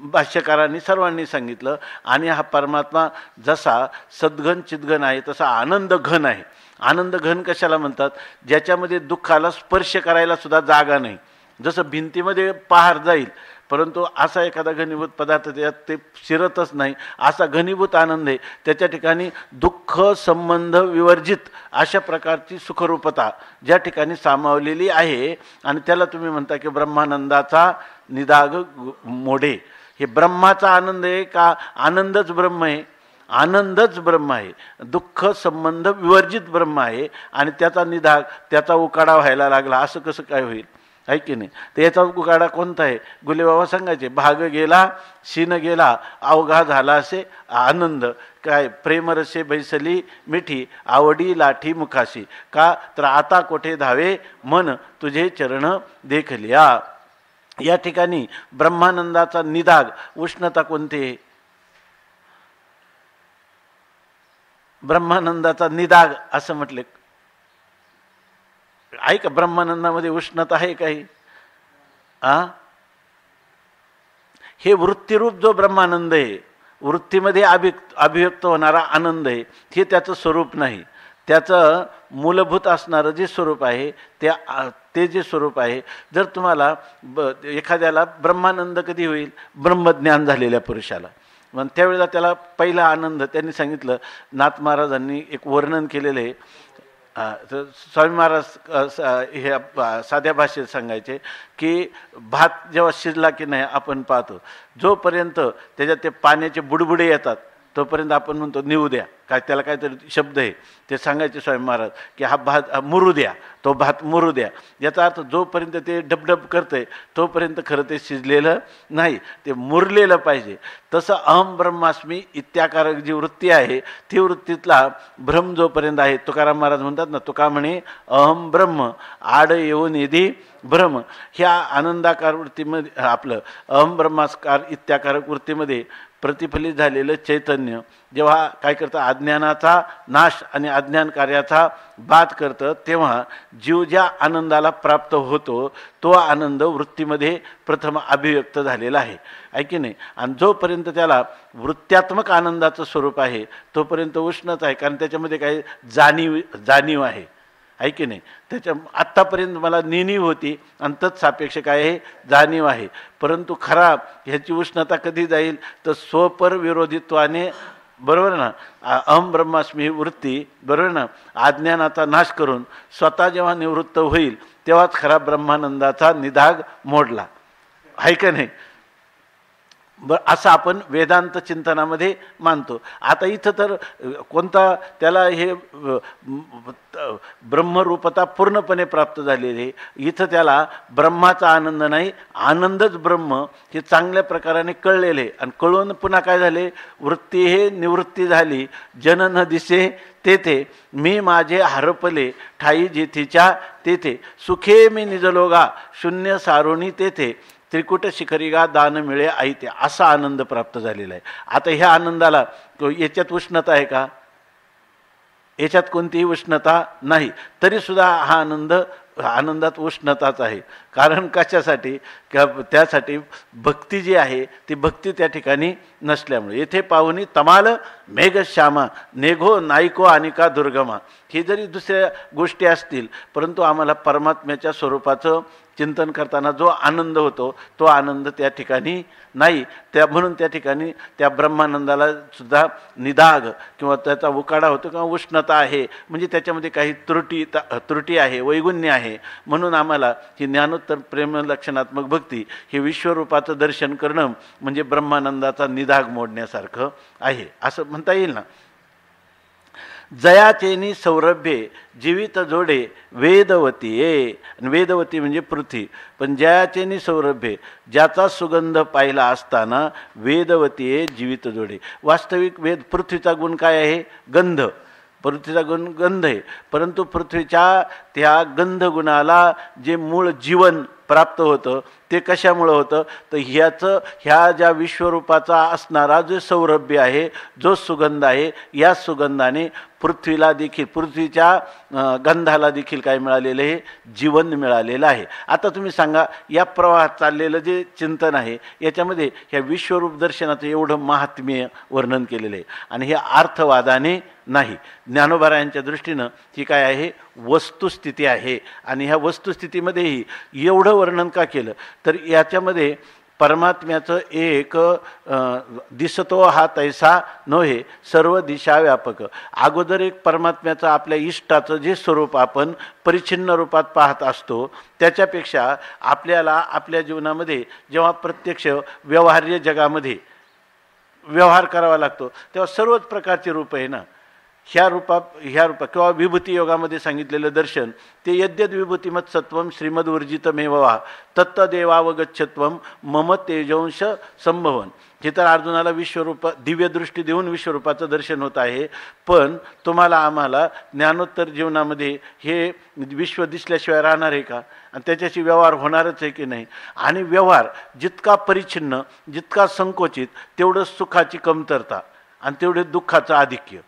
भाष्यकारांनी सर्वांनी सांगितलं. आणि हा परमात्मा जसा सद्घन चिद्घन आहे, तसा आनंद घन आहे. आनंद घन कशाला म्हणतात? ज्याच्यामध्ये दुःखाला स्पर्श करायला सुद्धा जागा नाही. जसं भिंतीमध्ये पहार जाईल, परंतु असा एखादा घनीभूत पदार्थ त्यात ते शिरतच नाही, असा घनीभूत आनंद आहे. त्याच्या ठिकाणी दुःख संबंध विवर्जित अशा प्रकारची सुखरूपता ज्या ठिकाणी सामावलेली आहे. आणि त्याला तुम्ही म्हणता की ब्रह्मानंदाचा निदाग मोडे. हे ब्रह्माचा आनंद आहे का आनंदच ब्रह्म आहे? आनंदच ब्रह्म आहे. दुःख संबंध विवर्जित ब्रह्म आहे. आणि त्याचा निदाग, त्याचा उकाडा व्हायला लागला, असं कसं काय होईल, आहे की नाही? तर याचा उकाडा कोणता आहे? गुलेबाबा सांगायचे, भाग गेला शीन गेला अवघा झाला असे आनंद, काय प्रेमरसे बैसली मिठी आवडी लाठी मुखाशी, का तर आता कोठे धावे मन तुझे चरण देखलिया. या ठिकाणी ब्रह्मानंदाचा निदाग, उष्णता कोणती आहे? ब्रह्मानंदाचा निदाग असं म्हटले आहे का? ब्रह्मानंदामध्ये उष्णता आहे काही? हे वृत्तीरूप जो ब्रह्मानंद आहे, वृत्तीमध्ये अभिव्यक्त होणारा आनंद आहे, हे त्याचं स्वरूप नाही. त्याचं मूलभूत असणारं जे स्वरूप आहे ते जे स्वरूप आहे. जर तुम्हाला एखाद्याला ब्रह्मानंद कधी होईल? ब्रह्मज्ञान झालेल्या पुरुषाला. मग त्यावेळेला त्याला पहिला आनंद त्यांनी सांगितलं. नाथ महाराजांनी एक वर्णन केलेलं आहे. तर स्वामी महाराज हे साध्या भाषेत सांगायचे की भात जेव्हा शिजला की नाही आपण पाहतो, जोपर्यंत त्याच्यात ते पाण्याचे बुडबुडे येतात तोपर्यंत आपण म्हणतो निवू द्या, काय त्याला काहीतरी शब्द आहे ते सांगायचे स्वामी महाराज की हा भात मुरू द्या, तो भात मुरू द्या. याचा अर्थ जोपर्यंत ते डबडब करतंय तोपर्यंत खरं ते शिजलेलं नाही, ते मुरलेलं पाहिजे. तसं अहम ब्रह्मास्मी इत्याकारक जी वृत्ती आहे ती वृत्तीतला भ्रम जोपर्यंत आहे, तुकाराम महाराज म्हणतात ना, तुका म्हणे अहम ब्रह्म आड येऊन निधी भ्रम. ह्या आनंदाकार वृत्तीमध्ये, आपलं अहम ब्रह्मास्कार इत्याकारक वृत्तीमध्ये प्रतिफलित झालेलं चैतन्य जेव्हा काय करतं, अज्ञानाचा नाश आणि अज्ञान कार्याचा बाध करतं, तेव्हा जीव ज्या आनंदाला प्राप्त होतो तो आनंद वृत्तीमध्ये प्रथम अभिव्यक्त झालेला आहे, आहे की नाही? आणि जोपर्यंत त्याला वृत्त्यात्मक आनंदाचं स्वरूप आहे तोपर्यंत उष्णच आहे, कारण त्याच्यामध्ये काही जाणीव आहे, आहे की नाही? त्याच्या आत्तापर्यंत मला नेणीव होती आणि तत्सापेक्ष काय आहे, जाणीव आहे. परंतु खरा ह्याची उष्णता कधी जाईल तर स्वपर विरोधित्वाने बरोबर ना. अहम ब्रह्मास्मी ही वृत्ती, बरोबर ना, अज्ञानाचा नाश करून स्वतः जेव्हा निवृत्त होईल तेव्हाच खरा ब्रह्मानंदाचा निधाग मोडला, आहे का नाही. असं आपण वेदांत चिंतनामध्ये मानतो. आता इथं तर कोणता त्याला हे ब्रह्मरूपता पूर्णपणे प्राप्त झालेली आहे. इथं त्याला ब्रह्माचा आनंद नाही, आनंदच ब्रह्म हे चांगल्या प्रकाराने कळलेले. आणि कळून पुन्हा काय झाले, वृत्ती हे निवृत्ती झाली. जन न दिसे तेथे मी माझे हरपले, ठाई जेथीच्या तेथे सुखे मी निजलोगा, शून्य सारुणी तेथे त्रिकुट शिखरीगा दान मिळे ऐते. असा आनंद प्राप्त झालेला आहे. आता ह्या आनंदाला याच्यात उष्णता आहे का? याच्यात कोणतीही उष्णता नाही. तरीसुद्धा हा आनंदात उष्णताच आहे. कारण कशासाठी? त्यासाठी भक्ती जी आहे ती भक्ती त्या ठिकाणी नसल्यामुळे. येथे पाहुनी तमाल मेघश्यामा नेघो नायको अनिका दुर्गमा. हे जरी दुसऱ्या गोष्टी असतील, परंतु आम्हाला परमात्म्याच्या स्वरूपाचं चिंतन करताना जो आनंद होतो तो आनंद त्या ठिकाणी नाही. म्हणून त्या ठिकाणी त्या ब्रह्मानंदाला सुद्धा निदाग किंवा त्याचा उकाडा होतो किंवा उष्णता आहे. म्हणजे त्याच्यामध्ये काही त्रुटी आहे, वैगुण्य आहे. म्हणून आम्हाला ही ज्ञानोत्तर प्रेम लक्षणात्मक भक्ती हे विश्वरूपाचं दर्शन करणं म्हणजे ब्रह्मानंदाचा निदाग मोडण्यासारखं आहे, असं म्हणता येईल ना. जयाचेनी सौरभ्ये जीवित जोडे वेदवती ये. वेदवती म्हणजे पृथ्वी. पण जयाचेनी सौरभ्ये, ज्याचा सुगंध पाहिला असताना वेदवती ये जीवित जोडे. वास्तविक पृथ्वीचा गुण काय आहे? गंध. पृथ्वीचा गुण गंध आहे. परंतु पृथ्वीच्या त्या गंधगुणाला जे मूळ जीवन प्राप्त होतं ते कशामुळं होतं? तर ह्या ज्या विश्वरूपाचा असणारा जो सौरभ्य आहे, जो सुगंध आहे, या सुगंधाने पृथ्वीला देखील, पृथ्वीच्या गंधाला देखील काय मिळालेलं आहे? जीवन मिळालेलं आहे. आता तुम्ही सांगा, या प्रवाहात चाललेलं जे चिंतन आहे याच्यामध्ये ह्या विश्वरूप दर्शनाचं एवढं महात्म्य वर्णन केलेलं आहे. आणि हे अर्थवादाने नाही, ज्ञानोबारायांच्या दृष्टीनं ही काय आहे? वस्तुस्थिती आहे. आणि ह्या वस्तुस्थितीमध्येही एवढं वर्णन का केलं? तर याच्यामध्ये परमात्म्याचं एक दिसतो हा तैसा नव्हे सर्व दिशा व्यापक. अगोदर एक परमात्म्याचं आपल्या इष्टाचं जे स्वरूप आपण परिच्छिन्न रूपात पाहत असतो, त्याच्यापेक्षा आपल्याला आपल्या जीवनामध्ये जेव्हा प्रत्यक्ष व्यवहार्य जगामध्ये व्यवहार करावा लागतो तेव्हा सर्वच प्रकारचे रूप आहे ना. ह्या रूपा किंवा विभूती योगामध्ये सांगितलेलं दर्शन ते यद्यद विभूतिमत सत्वम श्रीमद्वर्जितमेवा तत्तदेवावगच्छत्वम मम तेजंश संभवन. हे तर अर्जुनाला विश्वरूप दिव्यदृष्टी देऊन विश्वरूपाचं दर्शन होत आहे. पण तुम्हाला आम्हाला ज्ञानोत्तर जीवनामध्ये हे विश्व दिसल्याशिवाय राहणार आहे का? आणि त्याच्याशी व्यवहार होणारच आहे की नाही? आणि व्यवहार जितका परिच्छिन्न, जितका संकोचित, तेवढं सुखाची कमतरता आणि तेवढे दुःखाचं आधिक्य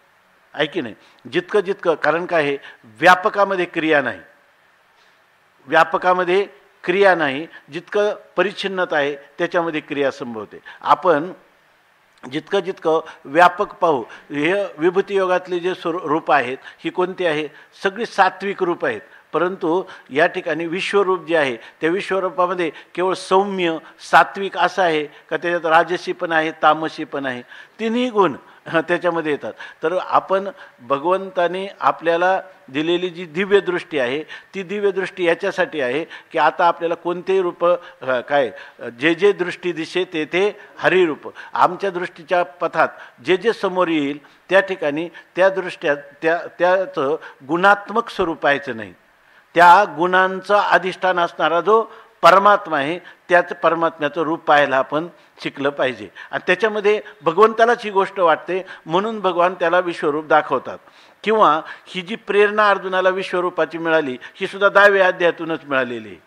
आहे की नाही? जितकं कारण काय आहे? व्यापकामध्ये क्रिया नाही. जितकं परिच्छिन्नता आहे त्याच्यामध्ये क्रिया संभवते. आपण जितकं व्यापक पाहू, हे विभूती योगातले जे रूप आहेत ही कोणती आहे? सगळी सात्विक रूप आहेत. परंतु या ठिकाणी विश्वरूप जे आहे त्या विश्वरूपामध्ये केवळ सौम्य सात्विक असं आहे का? त्याच्यात राजसी पण आहे, तामसी पण आहे. तिन्ही गुण त्याच्यामध्ये येतात. तर आपण भगवंताने आपल्याला दिलेली जी दिव्यदृष्टी आहे ती दिव्यदृष्टी याच्यासाठी आहे की आता आपल्याला कोणतेही रूप काय, जे दृष्टी दिसे ते हरिरूप. आमच्या दृष्टीच्या पथात जे समोर येईल त्या ठिकाणी त्या दृष्ट्या त्याचं गुणात्मक स्वरूप पाहायचं नाही. त्या गुणांचं अधिष्ठान असणारा जो परमात्मा आहे त्याच परमात्म्याचं रूप पाहायला आपण शिकलं पाहिजे. आणि त्याच्यामध्ये भगवंतालाच ही गोष्ट वाटते म्हणून भगवान त्याला विश्वरूप दाखवतात. किंवा ही जी प्रेरणा अर्जुनाला विश्वरूपाची मिळाली ही सुद्धा 10व्या अध्यायातूनच मिळालेली आहे.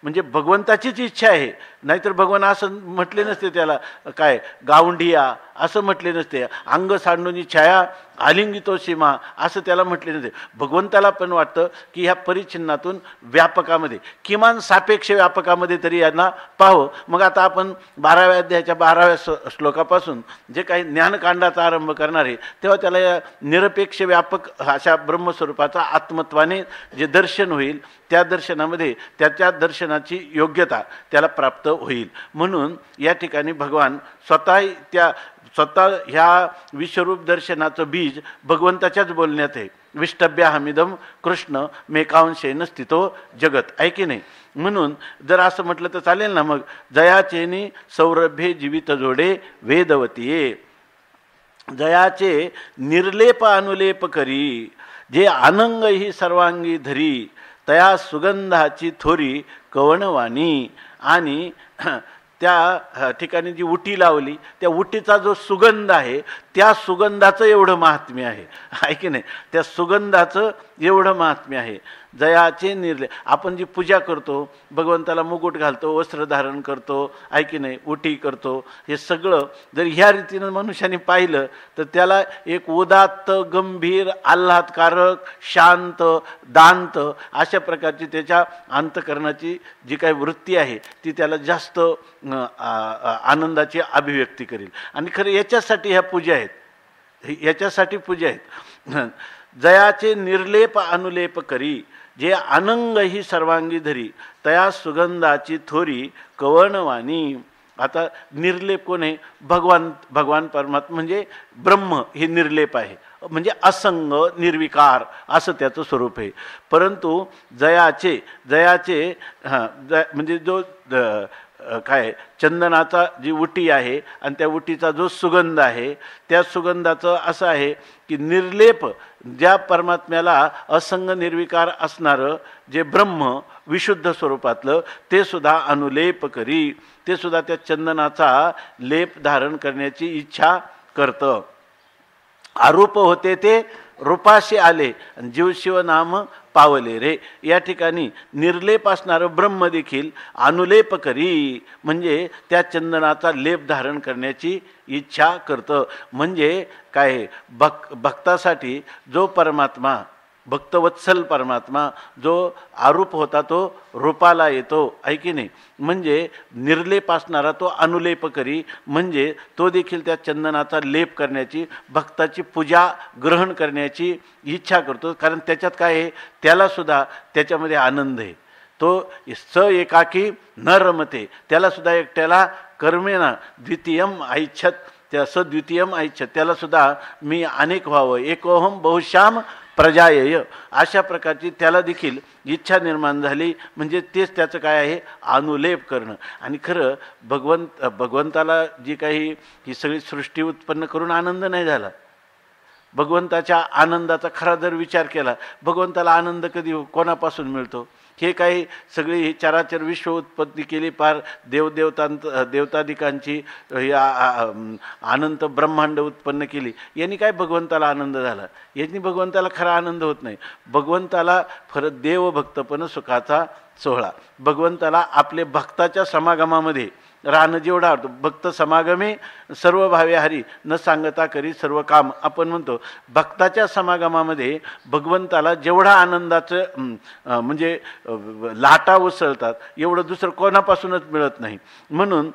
म्हणजे भगवंताचीच इच्छा आहे. नाहीतर भगवान असं म्हटले नसते त्याला काय गावंढिया असं म्हटले नसते. अंग सांडूनी छाया आलिंगितो सीमा असं त्याला म्हटले नसते. भगवंताला पण वाटतं की ह्या परिच्छिन्नातून व्यापकामध्ये, किमान सापेक्ष व्यापकामध्ये तरी यांना पाहावं. मग आता आपण 12व्या अध्यायाच्या 12व्या श्लोकापासून जे काही ज्ञानकांडाचा आरंभ करणार आहे तेव्हा त्याला या निरपेक्ष व्यापक अशा ब्रह्मस्वरूपाचा आत्मत्वाने जे दर्शन होईल त्या दर्शनामध्ये त्याच्या दर्शनाची योग्यता त्याला प्राप्त होईल. म्हणून या ठिकाणी भगवान स्वतः ह्या विश्वरूप दर्शनाचं बीज भगवंताच्याच बोलण्यात आहे. विष्टभ्याहमिदम कृष्ण मेकांशेन स्थितो जगत, आहे की नाही. म्हणून जर असं म्हटलं तर चालेल ना. मग जयाचेनी सौरभ्ये जीवित जोडे वेदवतीये, जयाचे निर्लेप अनुलेप करी, जे आनंग ही सर्वांगी धरी, तया सुगंधाची थोरी कवणवाणी. आणि त्या ठिकाणी जी उटी लावली त्या उटीचा जो सुगंध आहे त्या सुगंधाचं एवढं महात्म्य आहे की नाही. त्या सुगंधाचं एवढं महात्म्य आहे. जयाचे निर्ले, आपण जी पूजा करतो, भगवंताला मुकुट घालतो, वस्त्र धारण करतो, आहे की नाही, उटी करतो, हे सगळं जर ह्या रीतीनं मनुष्याने पाहिलं तर त्याला एक उदात्त, गंभीर, आल्हादकारक, शांत, दांत अशा प्रकारची त्याच्या अंतकरणाची जी काही वृत्ती आहे ती त्याला जास्त आनंदाची अभिव्यक्ती करेल. आणि खरं याच्यासाठी ह्या पूजा आहेत, याच्यासाठी पूजा आहेत. जयाचे निर्लेप अनुलेप करी, जे आनंग ही सर्वांगी धरी, तया सुगंधाची थोरी कवणवाणी. आता निर्लेप कोण आहे? भगवान परमात्मा म्हणजे ब्रह्म हे निर्लेप आहे, म्हणजे असंग निर्विकार असं त्याचं स्वरूप आहे. परंतु जयाचे म्हणजे जो काय चंदनाचा जी उटी आहे आणि त्या उटीचा जो सुगंध आहे त्या सुगंधाचं असं आहे की निर्लेप, ज्या परमात्म्याला असंग निर्विकार असणारं जे ब्रह्म विशुद्ध स्वरूपातलं ते सुद्धा अनुलेप करी, ते सुद्धा त्या चंदनाचा लेप धारण करण्याची इच्छा करतं. आरूप होते ते रूपाशी आले, जीव शिव नाम पावले रे. या ठिकाणी निर्लेप असणारं ब्रह्म देखील अनुलेप करी, म्हणजे त्या चंदनाचा लेप धारण करण्याची इच्छा करतं. म्हणजे काय, भक्तासाठी जो परमात्मा, भक्तवत्सल परमात्मा जो आरूप होता तो रूपाला येतो, आहे की नाही. म्हणजे निर्लेप असणारा तो अनुलेप करी, म्हणजे तो देखील त्या चंदनाचा लेप करण्याची, भक्ताची पूजा ग्रहण करण्याची इच्छा करतो. कारण त्याच्यात काय आहे, त्यालासुद्धा त्याच्यामध्ये आनंद आहे. तो स एकाकी न रमते, त्यालासुद्धा एकट्याला कर्मेना द्वितीयम ऐच्छत, त्या सद्वितीयम ऐच्छत, त्यालासुद्धा मी अनेक व्हावं, एकोहम बहुश्याम प्रजायय, अशा प्रकारची त्याला देखील इच्छा निर्माण झाली. म्हणजे तेच त्याचं काय आहे, अनुलेप करणं. आणि खरं भगवंताला जी काही ही सगळी सृष्टी उत्पन्न करून आनंद नाही झाला. भगवंताच्या आनंदाचा खरा जर विचार केला, भगवंताला आनंद कधी कोणापासून मिळतो? हे काही सगळी ही चराचर विश्व उत्पत्ती केली, पार देवतादिकांची अनंत ब्रह्मांड उत्पन्न केली, यांनी काय भगवंताला आनंद झाला? यांनी भगवंताला खरा आनंद होत नाही. भगवंताला फरक देवभक्तपण सुखाचा सोहळा. भगवंताला आपले भक्ताच्या समागमामध्ये राहणं जेवढं आवडतं. भक्त समागमे सर्व भावे हरी, न सांगता करी सर्व काम, आपण म्हणतो. भक्ताच्या समागमामध्ये भगवंताला जेवढा आनंदाचं म्हणजे लाटा उसळतात एवढं दुसरं कोणापासूनच मिळत नाही. म्हणून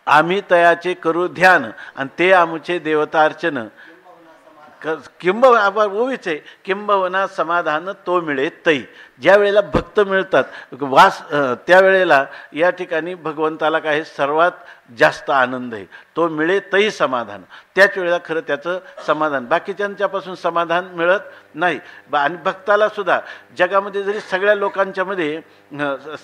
आम्ही तयाचे करू ध्यान आणि ते आमचे देवतार्चन, ओवीच आहे, किंबहुना समाधान तो मिळे तै. ज्या वेळेला भक्त मिळतात त्यावेळेला या ठिकाणी भगवंताला काय सर्वात जास्त आनंद आहे, तो मिळे तै समाधान. त्याच वेळेला खरं त्याचं समाधान, बाकीच्यांच्यापासून समाधान मिळत नाही. आणि भक्ताला सुद्धा जगामध्ये जरी सगळ्या लोकांच्यामध्ये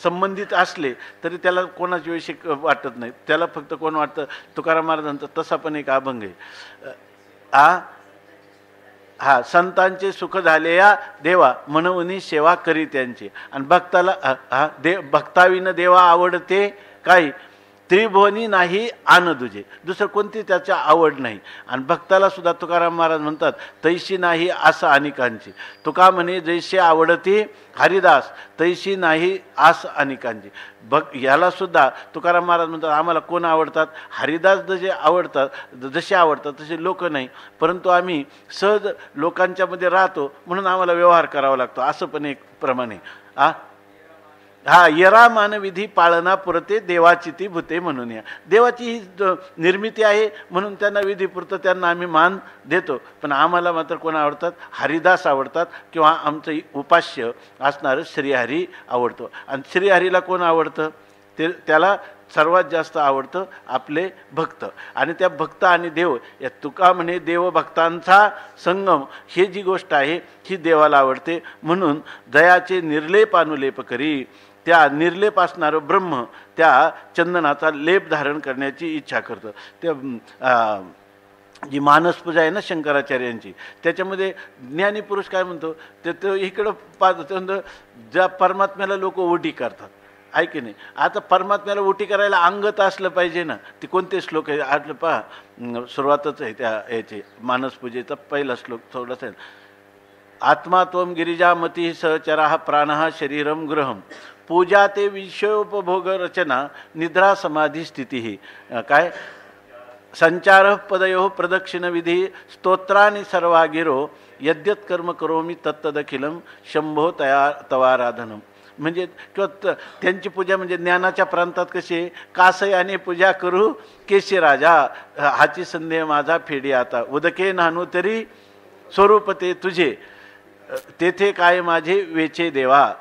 संबंधित असले तरी त्याला कोणाच्या विषयी वाटत नाही. त्याला फक्त कोण वाटतं, तुकाराम महाराजांचा तसा पण एक अभंग आहे, संतांचे सुख झाले या देवा, म्हणून सेवा करी त्यांची. आणि भक्ताला भक्ताविन देवा आवडते काही, त्रिभुवनी नाही आन दुजे, दुसरं कोणती त्याच्या आवड नाही. आणि भक्ताला सुद्धा तुकाराम महाराज म्हणतात, तैशी नाही आस अनेकांची. तुका म्हणे जैसे आवडते हरिदास, तैशी नाही आस अनेकांची. याला सुद्धा तुकाराम महाराज म्हणतात, आम्हाला कोण आवडतात? हरिदास जसे आवडतात तसे लोक नाही, परंतु आम्ही सहज लोकांच्यामध्ये राहतो म्हणून आम्हाला व्यवहार करावा लागतो, असं पण एक प्रमाणे. हा यरा मानविधी पाळना पुरते देवाची ती भूते म्हणून. या देवाची ही निर्मिती आहे म्हणून त्यांना विधीपुरतं त्यांना आम्ही मान देतो. पण आम्हाला मात्र कोण आवडतात? हरिदास आवडतात किंवा आमचं उपास्य असणारं श्रीहरी आवडतो. आणि श्रीहरीला कोण आवडतं? त्याला सर्वात जास्त आवडतं आपले भक्त. आणि त्या भक्त आणि देव या तुका म्हणे देवभक्तांचा संगम हे जी गोष्ट आहे ही देवाला आवडते. म्हणून दयाचे निर्लेप अनुलेप करी, त्या निर्लेप असणारं ब्रह्म त्या चंदनाचा लेप धारण करण्याची इच्छा करतं. त्या जी मानसपूजा आहे ना शंकराचार्यांची, त्याच्यामध्ये ज्ञानी पुरुष काय म्हणतो ते इकडं पाहतो, ज्या परमात्म्याला लोक ओटी करतात आहे की नाही. आता परमात्म्याला ओटी करायला अंग तर असलं पाहिजे ना. ते कोणते श्लोक आहे आटलं पहा, सुरुवातच आहे त्या याचे मानसपूजेचा पहिला श्लोक थोडासा आहे. आत्मा त्वं गिरिजामती सहचरा प्राण शरीरम गृहम पूजा ते विषयोपभोग रचना निद्रा समाधी स्थिती. काय संचार पदयो प्रदक्षिण विधी स्तोत्रानि सर्वागिरो यद्यत कर्म करोमी तत्तदखिलम शंभो तवाराधनम. म्हणजे किंवा त्यांची पूजा म्हणजे ज्ञानाच्या प्रांतात कशी कासय आणि पूजा करू केशी राजा हाची संदेह माझा फेडी आता उदके नानू तरी स्वरूप ते तुझे तेथे काय माझे वेचे देवा.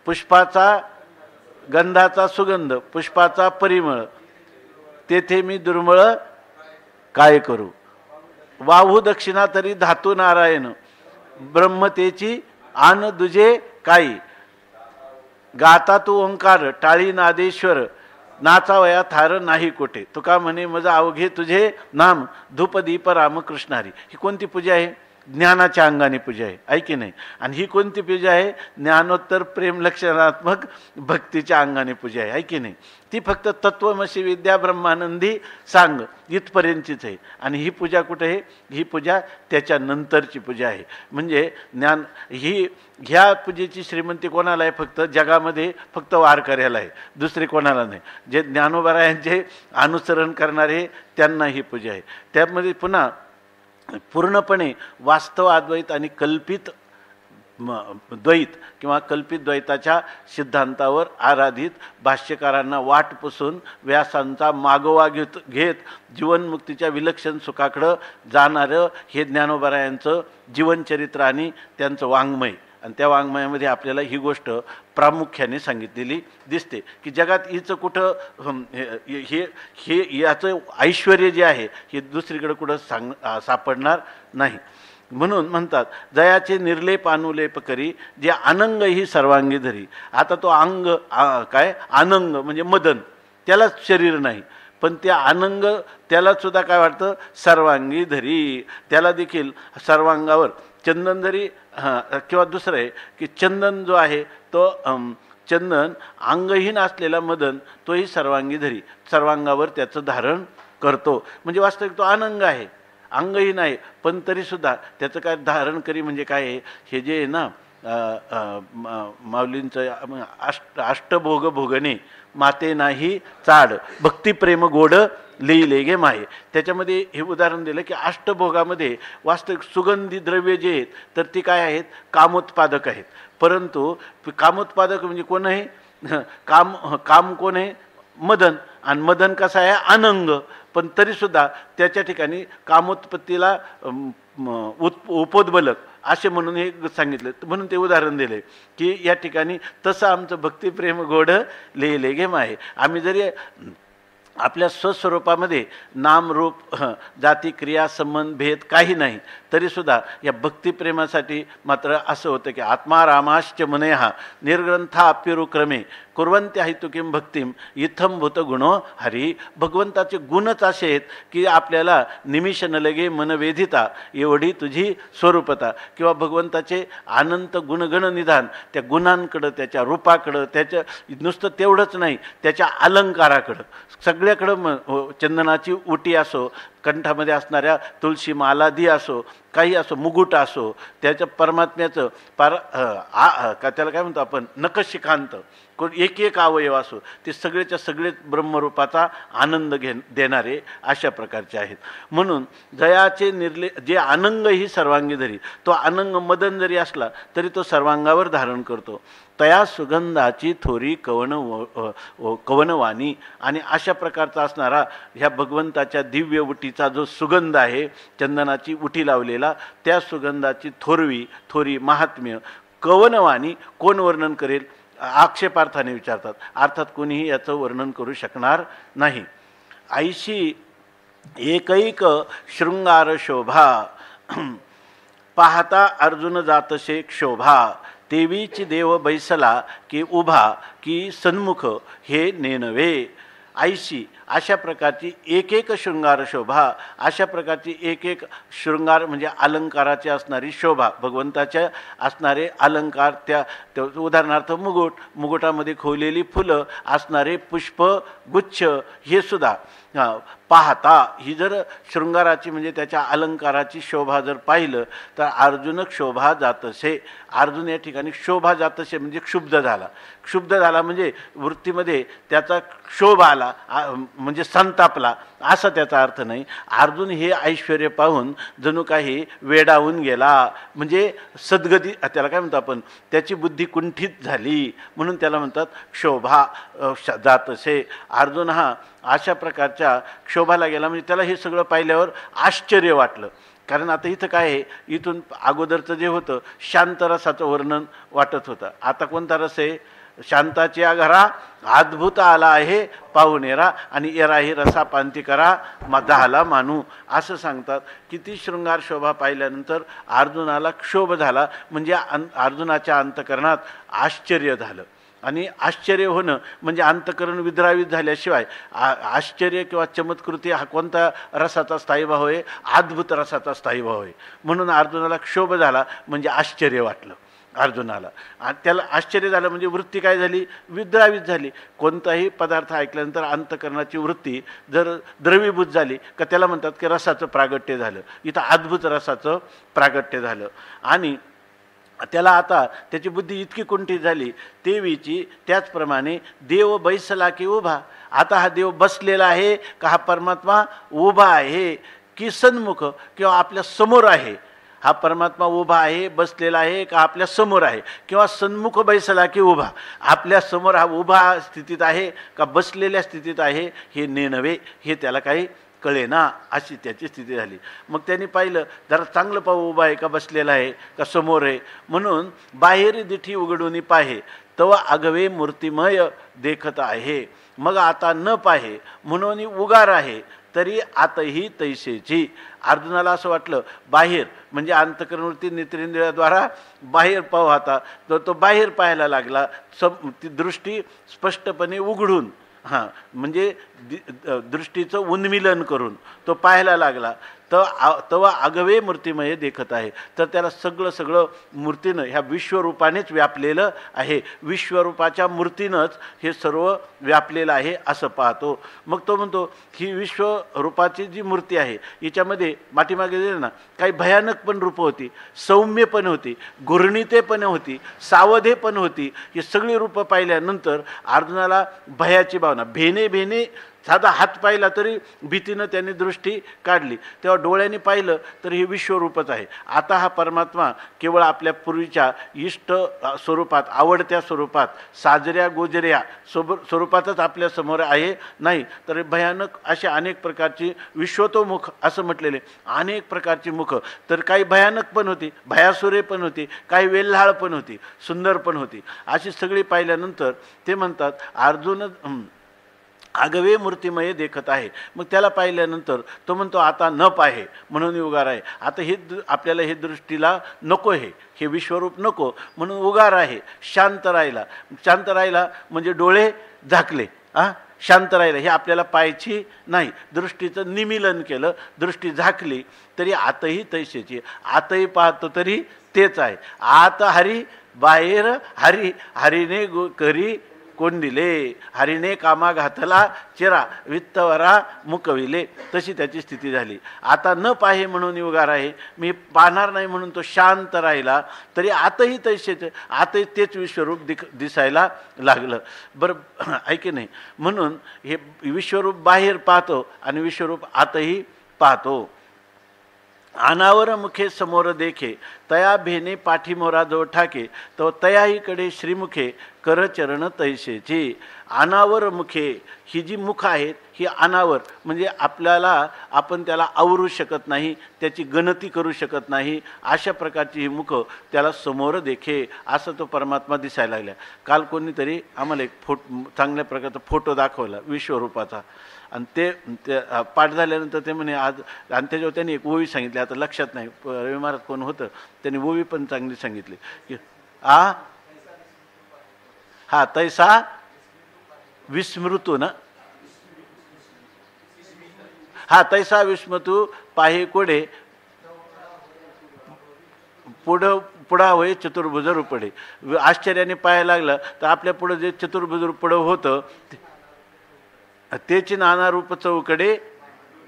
पुष्पाचा गंधाचा सुगंध पुष्पाचा परिमळ तेथे मी दुर्मळ काय करू. वाहू दक्षिणा तरी धातू नारायण ब्रह्मतेची आन दुजे काही. गाता तू ओंकार टाळी नादेश्वर नाचावया थार नाही कोठे. तुका म्हणे मज अवघे तुझे नाम धूप दीप रामकृष्णारी. ही कोणती पूजा आहे? ज्ञानाच्या अंगाने पूजा आहे की नाही. आणि ही कोणती पूजा आहे? ज्ञानोत्तर प्रेम लक्षणात्मक भक्तीच्या अंगाने पूजा आहे की नाही. ती फक्त तत्वमसी विद्या ब्रह्मानंदी सांग इथपर्यंतचीच आहे. आणि ही पूजा कुठे आहे? ही पूजा त्याच्यानंतरची पूजा आहे. म्हणजे ज्ञान ह्या पूजेची श्रीमंती कोणाला आहे? फक्त जगामध्ये फक्त वारकऱ्याला आहे, दुसरे कोणाला नाही. जे ज्ञानोबरायांचे अनुसरण करणारे त्यांना ही पूजा आहे. त्यामध्ये पुन्हा पूर्णपणे वास्तव अद्वैत आणि कल्पित द्वैत किंवा कल्पित द्वैताच्या सिद्धांतावर आराधित भाष्यकारांना वाट पुसून व्यासांचा मागोवा घेत जीवनमुक्तीच्या विलक्षण सुखाकडं जाणारं हे ज्ञानोबरायांचं जीवनचरित्र आणि त्यांचं वाङ्मय. आणि त्या वाङ्मयामध्ये आपल्याला ही गोष्ट प्रामुख्याने सांगितलेली दिसते की जगात हिचं कुठं हे याचं ऐश्वर्य जे आहे हे दुसरीकडे कुठं सापडणार नाही. म्हणून म्हणतात जयाचे निर्लेप अनुलेप करी जे अनंग ही सर्वांगी धरी. आता तो अंग काय अनंग म्हणजे मदन, त्यालाच शरीर नाही पण ते अनंग त्याला सुद्धा काय वाटतं सर्वांगी धरी. त्याला देखील सर्वांगावर चंदन जरी किंवा दुसरं आहे की चंदन जो आहे तो चंदन अंगहीन असलेला मदन तोही सर्वांगी धरी सर्वांगावर त्याचं धारण करतो. म्हणजे वास्तविक तो अनंग आहे, अंगहीन आहे, पण तरीसुद्धा त्याचं काय धारण करी म्हणजे काय आहे. हे जे आहे ना माऊलींचं अष्टभोग भोगणे माते नाही चाड भक्तिप्रेम गोड लिहिले गे माहे. त्याच्यामध्ये हे उदाहरण दिलं की अष्टभोगामध्ये वास्तविक सुगंधी द्रव्य जे आहेत तर ती काय आहेत? कामोत्पादक आहेत. परंतु कामोत्पादक म्हणजे कोण आहे? काम कोण आहे? मदन. आणि मदन कसा आहे? अनंग. पण तरीसुद्धा त्याच्या ठिकाणी कामोत्पत्तीला उपोद्बलक असे म्हणून हे सांगितलं. म्हणून ते उदाहरण दिले की या ठिकाणी तसं आमचं भक्तिप्रेम गोड लिहिले गेम आहे. आम्ही जरी आपल्या स्वस्वरूपामध्ये नाम रूप जाती क्रिया संबंध भेद काही नाही तरीसुद्धा या भक्तिप्रेमासाठी मात्र असं होतं की आत्मा रामाश्च मुनेहा निर्ग्रंथा अप्युरुक्रमे कुर्वंत्या हितुकीम भक्तिम इथम भूत गुणो हरी. भगवंताचे गुणच असे आहेत की आपल्याला निमिष न लगे मनवेधिता एवढी तुझी स्वरूपता किंवा भगवंताचे अनंत गुणगण निधान त्या गुणांकडं त्याच्या रूपाकडं त्याच्या नुसतं तेवढंच नाही त्याच्या अलंकाराकडं सगळ्याकडं चंदनाची उटी असो कंठामध्ये असणाऱ्या तुळशी मालादी असो काही असो मुकुट असो त्याच्या परमात्म्याचं त्याला काय म्हणतो आपण नखशिखांत कोण एक एक अवयव असो ते सगळेच्या सगळेच ब्रह्मरूपाचा आनंद देणारे अशा प्रकारचे आहेत. म्हणून जयाचे जे अनंग ही सर्वांगी धरी तो अनंग मदन जरी असला तरी तो सर्वांगावर धारण करतो. तया सुगंधाची थोरी कवनवाणी. आणि अशा प्रकारचा असणारा ह्या भगवंताच्या दिव्य उटीचा जो सुगंध आहे, चंदनाची उटी लावलेला, त्या सुगंधाची थोरी महात्म्य कवनवाणी कोण वर्णन करेल? आक्षेपार्थाने विचारतात. अर्थात कोणीही याचं वर्णन करू शकणार नाही. ऐशी एकैक शृंगार शोभा पाहता अर्जुन जातसे क्षोभा. तेवीची देव बैसला की उभा की सन्मुख हे नेनवे. ऐशी अशा प्रकारची एक शृंगार शोभा, अशा प्रकारची एक शृंगार म्हणजे अलंकाराची असणारी शोभा, भगवंताच्या असणारे अलंकार, त्या उदाहरणार्थ मुकुटामध्ये खोवलेली फुलं, असणारे पुष्प गुच्छ, हे सुद्धा पाहता ही जर शृंगाराची म्हणजे त्याच्या अलंकाराची शोभा जर पाहिलं तर अर्जुन क्षोभा जातसे. अर्जुन या ठिकाणी क्षोभा जातसे म्हणजे क्षुब्ध झाला म्हणजे वृत्तीमध्ये त्याचा क्षोभ आला म्हणजे संतापला, असा त्याचा अर्थ नाही. अर्जुन हे ऐश्वर्य पाहून जणू काही वेडावून गेला, म्हणजे सद्गती त्याला काय म्हणतो आपण, त्याची बुद्धी कुंठित झाली, म्हणून त्याला म्हणतात क्षोभा जातसे. अर्जुन हा अशा प्रकारच्या क्षोभाला गेला, म्हणजे त्याला हे सगळं पाहिल्यावर आश्चर्य वाटलं. कारण आता इथं काय आहे, इथून अगोदरचं जे होतं शांतरसाचं वर्णन वाटत होतं. आता कोणता रस आहे? शांताच्या घरा अद्भुत आला आहे पाहुणेरा, आणि एरा ही रसा पांती करा झाला मानू, असं सांगतात. किती शृंगार शोभा पाहिल्यानंतर अर्जुनाला क्षोभ झाला, म्हणजे अर्जुनाच्या अंतकरणात आश्चर्य झालं. आणि आश्चर्य होणं म्हणजे अंतकरण विद्रावित झाल्याशिवाय आश्चर्य किंवा चमत्कृती हा कोणता रसाचा स्थायीभाव आहे? अद्भुत रसाचा स्थायीभाव आहे. म्हणून अर्जुनाला क्षोभ झाला म्हणजे आश्चर्य वाटलं अर्जुनाला. आणि त्याला आश्चर्य झालं म्हणजे वृत्ती काय झाली? विद्रावित झाली. कोणताही पदार्थ ऐकल्यानंतर अंतकरणाची वृत्ती जर द्रवीभूत झाली का त्याला म्हणतात की रसाचं प्रागट्य झालं. इथं अद्भुत रसाचं प्रागट्य झालं. आणि त्याला आता त्याची बुद्धी इतकी कुंठित झाली तेवीची. त्याचप्रमाणे देव बैसला की उभा. आता हा देव बसलेला आहे का हा परमात्मा उभा आहे की सन्मुख किंवा आपल्या समोर आहे? हा परमात्मा उभा आहे, बसलेला आहे का आपल्या समोर आहे? किंवा सन्मुख बैसला की उभा, आपल्या समोर हा उभा स्थितीत आहे का बसलेल्या स्थितीत आहे हे नेनवे, हे त्याला काही कळेना, अशी त्याची स्थिती झाली. मग त्यांनी पाहिलं जरा चांगलं पाहू, उभा आहे का बसलेला आहे का समोर आहे. म्हणून बाहेर दिठी उघडून पाहे तव आगवे मूर्तिमय देखत आहे. मग आता न पाहे म्हणून उगार आहे तरी आतही तैसेची. अर्जुनाला असं वाटलं बाहेर म्हणजे अंतकरणवृत्ती नेत्रेंद्रियाद्वारा बाहेर पाहू, आता तो बाहेर पाहायला लागला. ती दृष्टी स्पष्टपणे उघडून म्हणजे दृष्टीचं उन्मिलन करून तो पाहायला लागला. तवा आगवे मूर्तिमय देखत आहे. तर त्याला सगळं मूर्तीनं ह्या विश्वरूपानेच व्यापलेलं आहे. विश्वरूपाच्या मूर्तीनंच हे सर्व व्यापलेलं आहे असं पाहतो. मग तो म्हणतो ही विश्वरूपाची जी मूर्ती आहे हिच्यामध्ये पाठीमागे दिलं ना काही भयानक पण रूपं होती, सौम्य पण होती, घुरणीते पण होती, सावधे पण होती. ही सगळी रूपं पाहिल्यानंतर अर्जुनाला भयाची भावना, भेने साधा हात पाहिला तरी भीतीनं त्यांनी दृष्टी काढली. तेव्हा डोळ्यांनी पाहिलं तर हे विश्वरूपच आहे. आता हा परमात्मा केवळ आपल्या पूर्वीच्या इष्ट स्वरूपात, आवडत्या स्वरूपात, साजऱ्या गोजऱ्या स्वरूपातच आपल्यासमोर आहे नाही, तर भयानक अशा अनेक प्रकारची विश्वतोमुख असं म्हटलेले अनेक प्रकारची मुख. तर काही भयानक पण होती, भयासुरे पण होती, काही वेल्हाळ पण होती, सुंदर पण होती. अशी सगळी पाहिल्यानंतर ते म्हणतात अर्जुन आगवे मूर्तिमय देखत आहे. मग त्याला पाहिल्यानंतर तो म्हणतो आता न पाहे म्हणून उगार आहे. आता हे आपल्याला हे दृष्टीला नको, हे विश्वरूप नको म्हणून उगार आहे. शांत राहिला म्हणजे डोळे झाकले, शांत राहिलं हे आपल्याला पाहायची नाही. दृष्टीचं निमीलन केलं, दृष्टी झाकली तरी आतही तैसेची. आतही पाहतो तरी तेच आहे. आत हरी बाहेर हरी, हरीने करी कोंडिले, हरीने कामा घातला चिरा वित्तवरा मुकविले. तशी त्याची स्थिती झाली. आता न पाहे म्हणून उगार आहे. मी पाहणार नाही म्हणून तो शांत राहिला तरी आतही तैसेच, आतही तेच विश्वरूप दिसायला लागलं. बरं ऐके नाही. म्हणून हे विश्वरूप बाहेर पाहतो आणि विश्वरूप आतही पाहतो. अनावर मुखे समोर देखे तया भेने पाठीमोरा जो ठाके तो तयाहीकडे श्रीमुखे कर चरण तैसेची. अनावर मुखे ही जी मुख आहेत ही अनावर म्हणजे आपल्याला आपण त्याला आवरू शकत नाही, त्याची गणती करू शकत नाही, अशा प्रकारची ही मुख त्याला समोर देखे असं तो परमात्मा दिसायला लागला. काल कोणीतरी आम्हाला एक चांगल्या प्रकारचा फोटो दाखवला विश्वरूपाचा आणि ते पाठ झाल्यानंतर ते म्हणे आज आणि त्याच्यावर त्यांनी एक ओवी सांगितली, आता लक्षात नाही रवी महाराज कोण होतं, त्यांनी ओवी पण चांगली सांगितली की हा तैसा विस्मृतू ना, हा तैसा विस्मृतू पाहे कोडे पुढा होय चतुर्भुज रुपडे. आश्चर्याने पाहायला लागलं तर आपल्या पुढं जे चतुर्भुज रुपड होतं तेची नाना रूप चौकडे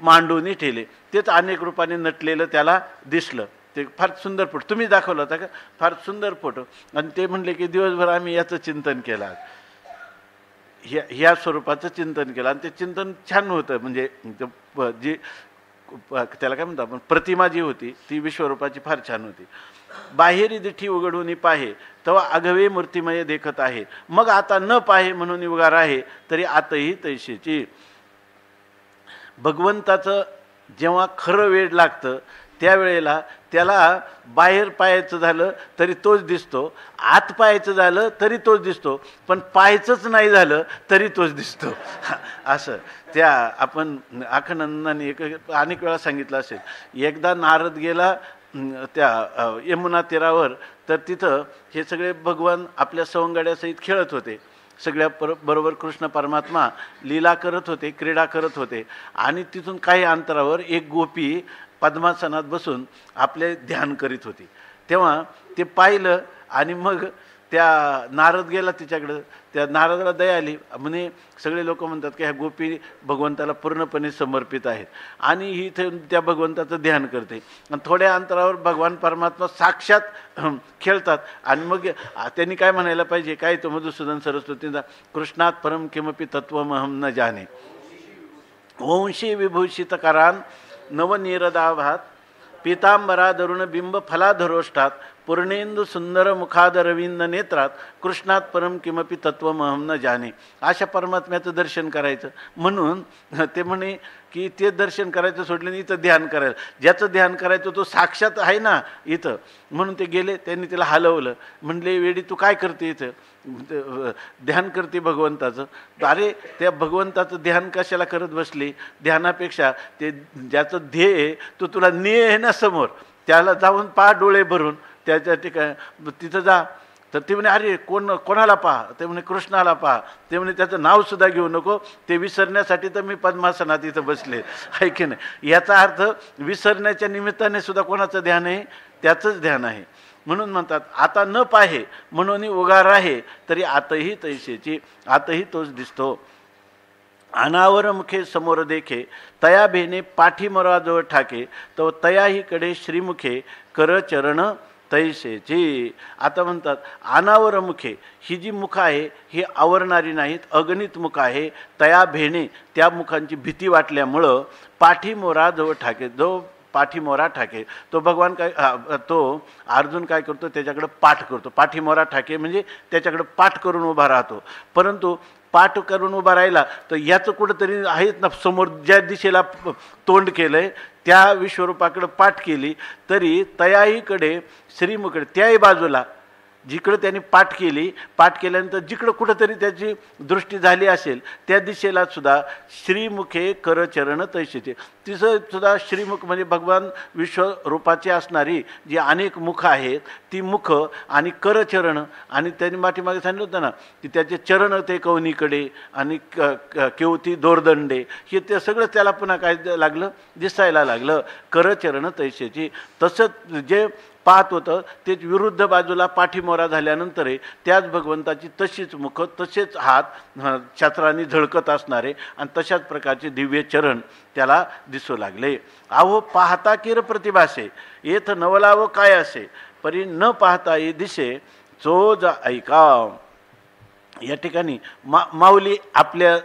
मांडून ठेले, तेच अनेक रूपाने नटलेलं त्याला दिसलं. ते फार सुंदर फोटो तुम्ही दाखवला होता का, फार सुंदर फोटो. आणि ते म्हणले की दिवसभर आम्ही याचं चिंतन केलं, ह्या स्वरूपाचं चिंतन केलं आणि ते चिंतन छान होतं. म्हणजे जी त्याला काय म्हणतो आपण प्रतिमा जी होती ती विश्वरूपाची फार छान होती. बाहेरी दिठी उघडून पाहे तेव्हा अघवे मूर्तिमय देखत आहे, मग आता न पाहे म्हणून उगार आहे तरी आतही तैसेची. भगवंताचं जेव्हा खरं वेळ लागतं त्यावेळेला त्याला बाहेर पाहायचं झालं तरी तोच दिसतो, आत पाहायचं झालं तरी तोच दिसतो, पण पाहायचंच नाही झालं तरी तोच दिसतो. असं त्या आपण आखनंदाने अनेक वेळा सांगितलं असेल. एकदा नारद गेला त्या यमुना तीरावर, तर तिथं हे सगळे भगवान आपल्या सवंगड्यासहित खेळत होते. सगळ्या बरोबर कृष्ण परमात्मा लीला करत होते, क्रीडा करत होते. आणि तिथून काही अंतरावर एक गोपी पद्मासनात बसून आपले ध्यान करीत होती. तेव्हा ते पाहिलं आणि मग त्या नारद गेला तिच्याकडं. त्या नारदाला दया आली, म्हणे सगळे लोक म्हणतात की ह्या गोपी भगवंताला पूर्णपणे समर्पित आहेत आणि ही इथे त्या भगवंताचं ध्यान करते. आणि थोड्या अंतरावर भगवान परमात्मा साक्षात खेळतात. आणि मग त्यांनी काय म्हणायला पाहिजे, काय तो मधुसूदन सरस्वतींचा कृष्णात परम किमपि तत्वमहम न जाने वंशी विभूषित करान नवनीरदाभात पीतांबरा धरुण बिंब फलाधरोष्ठात पूर्णेंदू सुंदर मुखादरविंद नेत्रात कृष्णात परम किमपि तत्वमहम न जाने. अशा परमात्म्याचं दर्शन करायचं म्हणून ते म्हणे की ते दर्शन करायचं सोडलं नाही, इथं ध्यान करायचं. ज्याचं ध्यान करायचं तो साक्षात आहे ना इथं. म्हणून ते गेले, त्यांनी त्याला हलवलं. म्हणले वेडी तू काय करते इथं, ध्यान करते भगवंताचं. अरे त्या भगवंताचं ध्यान कशाला करत बसली, ध्यानापेक्षा ते ज्याचं ध्येय तो तुला नेय आहे ना समोर, त्याला जाऊन पहा डोळे भरून त्याच्या ठिकाणी तिथं जा. तर ते म्हणे अरे कोणाला पहा, ते म्हणे कृष्णाला पहा. ते म्हणे त्याचं नावसुद्धा घेऊ नको, ते विसरण्यासाठी तर मी पद्मासनात इथं बसले आहे की नाही. याचा अर्थ विसरण्याच्या निमित्ताने सुद्धा कोणाचं ध्यान आहे, त्याचंच ध्यान आहे. म्हणून म्हणतात आता न पाहे म्हणून उगार आहे तरी आतही तैसेची, आतही तोच दिसतो. अनावर मुखे समोर देखे तया भेने पाठीमोराजवळ ठाके तो तयाहीकडे श्रीमुखे कर चरण तैसेची. आता म्हणतात अनावर मुखे ही जी मुख आहे ही आवरणारी नाहीत, अगणित मुख आहे. तया भेने त्या मुखांची भीती वाटल्यामुळं पाठीमोराजवळ ठाके, जो पाठीमोरा ठाके तो भगवान काय तो अर्जुन काय करतो, त्याच्याकडे पाठ करतो. पाठीमोरा ठाके म्हणजे त्याच्याकडे पाठ करून उभा राहतो. परंतु पाठ करून उभा राहिला तर याचं कुठंतरी आहेत ना समोर ज्या दिशेला तोंड केलंय त्या विश्वरूपाकडे पाठ केली तरी तयाहीकडे श्रीमुकडे त्याही बाजूला जिकडं त्यांनी पाठ केली, पाठ केल्यानंतर जिकडं कुठंतरी त्याची दृष्टी झाली असेल त्या दिशेला सुद्धा श्रीमुखे कर चरण तैसेचे. तिचं सुद्धा श्रीमुख म्हणजे भगवान विश्वरूपाची असणारी जी अनेक मुख आहेत ती मुख आणि करचरण. आणि त्यांनी पाठीमागे सांगितलं होतं ना की त्याचे चरण ते कवनीकडे आणि केवती दोरदंडे, हे ते सगळं त्याला पुन्हा काय लागलं, दिसायला लागलं. करचरण तैसेची. तसंच जे पाहत होतं तेच विरुद्ध बाजूला पाठीमोरा झाल्यानंतर त्याच भगवंताची तशीच मुख, तसेच हात छत्राने झळकत असणारे आणि तशाच प्रकारचे दिव्य चरण त्याला दिसू लागले. अहो पाहता किर प्रतिभासे येथ नवलाव काय असे परी न पाहता ये दिसे चोज ऐका. या ठिकाणी माऊली आपल्या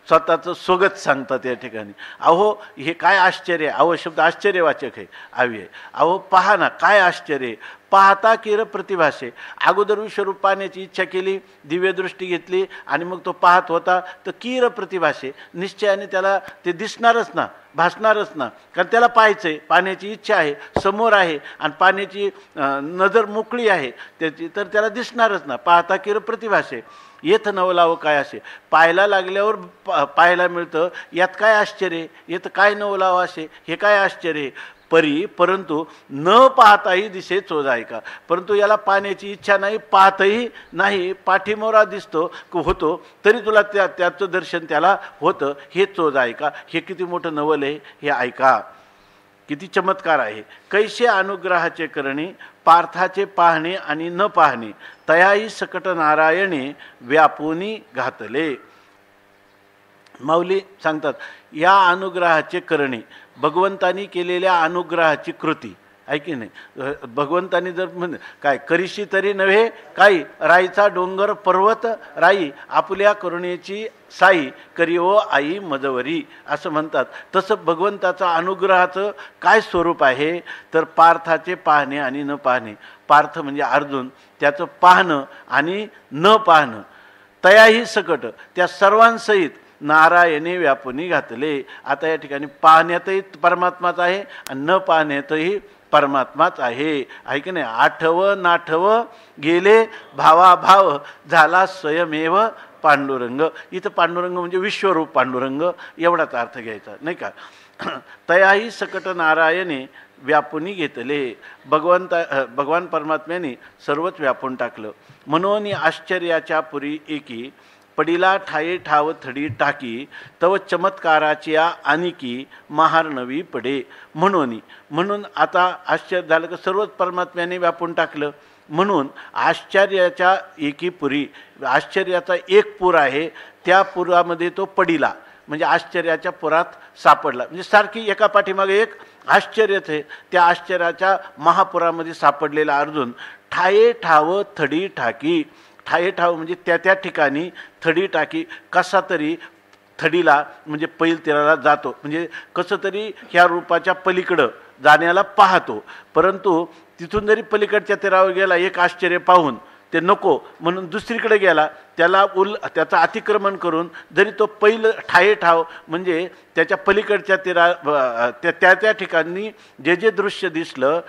स्वतःचं स्वगत सांगतात या ठिकाणी. अहो हे काय आश्चर्य आहे. अहो शब्द आश्चर्यवाचक आहे. आहे अहो पहा ना काय आश्चर्य आहे. पाहता किर प्रतिभासे. अगोदर विश्वरूप पाहण्याची इच्छा केली, दिव्यदृष्टी घेतली आणि मग तो पाहत होता तर किर प्रतिभासे, निश्चयाने त्याला ते दिसणारच ना, भासणारच ना, कारण त्याला पाहायचं आहे, पाहण्याची इच्छा आहे, समोर आहे आणि पाहण्याची नजर मोकळी आहे त्याची, तर त्याला दिसणारच ना. पाहता किर प्रतिभासे येथ नवलावं काय असे. पाहायला लागल्यावर पाहायला मिळतं, यात काय आश्चर्य, येत काय नवलावं असे, हे काय आश्चर्य. परंतु न पाहताही दिसे चोज आहे का. परंतु याला पाहण्याची इच्छा नाही, पाहतही नाही, पाठीमोरा दिसतो होतो तरी तुला त्याचं दर्शन त्याला होतं, हे चोज आहे का. हे किती मोठं नवल आहे हे ऐका, किती चमत्कार आहे. कैसे अनुग्रहाचे करणे, पार्थाचे पाहणे आणि न पाहणे, तयाही सकट नारायणे व्यापुनी घातले. माऊली सांगतात या अनुग्रहाचे करणे, भगवंतानी केलेल्या अनुग्रहाची कृती आहे की नाही. भगवंतानी जर काय करीशी तरी नव्हे काही, राईचा डोंगर पर्वत राई, आपल्या करुणेची साई करी ओ आई मजवरी असं म्हणतात. तसं भगवंताचं अनुग्रहाचं काय स्वरूप आहे तर पार्थाचे पाहणे आणि न पाहणे. पार्थ म्हणजे अर्जुन, त्याचं पाहणं आणि न पाहणं, तयाही सकट त्या सर्वांसहित नारायणे व्यापुनी घातले. आता या ठिकाणी पाहण्यातही परमात्माच आहे आणि न पाहण्यातही परमात्माच आहे, आहे की नाही. आठवं नाठवं गेले भावाभाव, झाला स्वयमेव पांडुरंग. इथं पांडुरंग म्हणजे विश्वरूप पांडुरंग एवढाच अर्थ घ्यायचा नाही का. तयाही सकट नारायणे व्यापुनी घेतले. भगवान परमात्म्याने सर्वच व्यापून टाकलं. म्हणून आश्चर्याच्या पुरी एकी, पडिला ठाये ठाव थडी टाकी, तव चमत्काराची आनिकी महार नवी पडे. म्हणून आता आश्चर्य झालं की सर्वच परमात्म्याने व्यापून टाकलं. म्हणून आश्चर्याच्या एकी पुरी, आश्चर्याचा एक पूर आहे, त्या पुरामध्ये तो पडिला म्हणजे आश्चर्याच्या पुरात सापडला. म्हणजे सारखी एका पाठीमागे एक आश्चर्यच आहे. त्या आश्चर्याच्या महापुरामध्ये सापडलेला अर्जुन ठाये ठाव थडी टाकी. ठाये ठाव म्हणजे त्या ठिकाणी थडी टाकी, कसा तरी थडीला म्हणजे पैल तीराला जातो, म्हणजे कसं तरी ह्या रूपाच्या पलीकडं जाण्याला पाहतो. परंतु तिथून जरी पलीकडच्या तीरावर गेला, एक आश्चर्य पाहून ते नको म्हणून दुसरीकडे गेला, त्याचं अतिक्रमण करून जरी तो पैल ठाये ठाव म्हणजे त्याच्या पलीकडच्या त्या ठिकाणी जे दृश्य दिसलं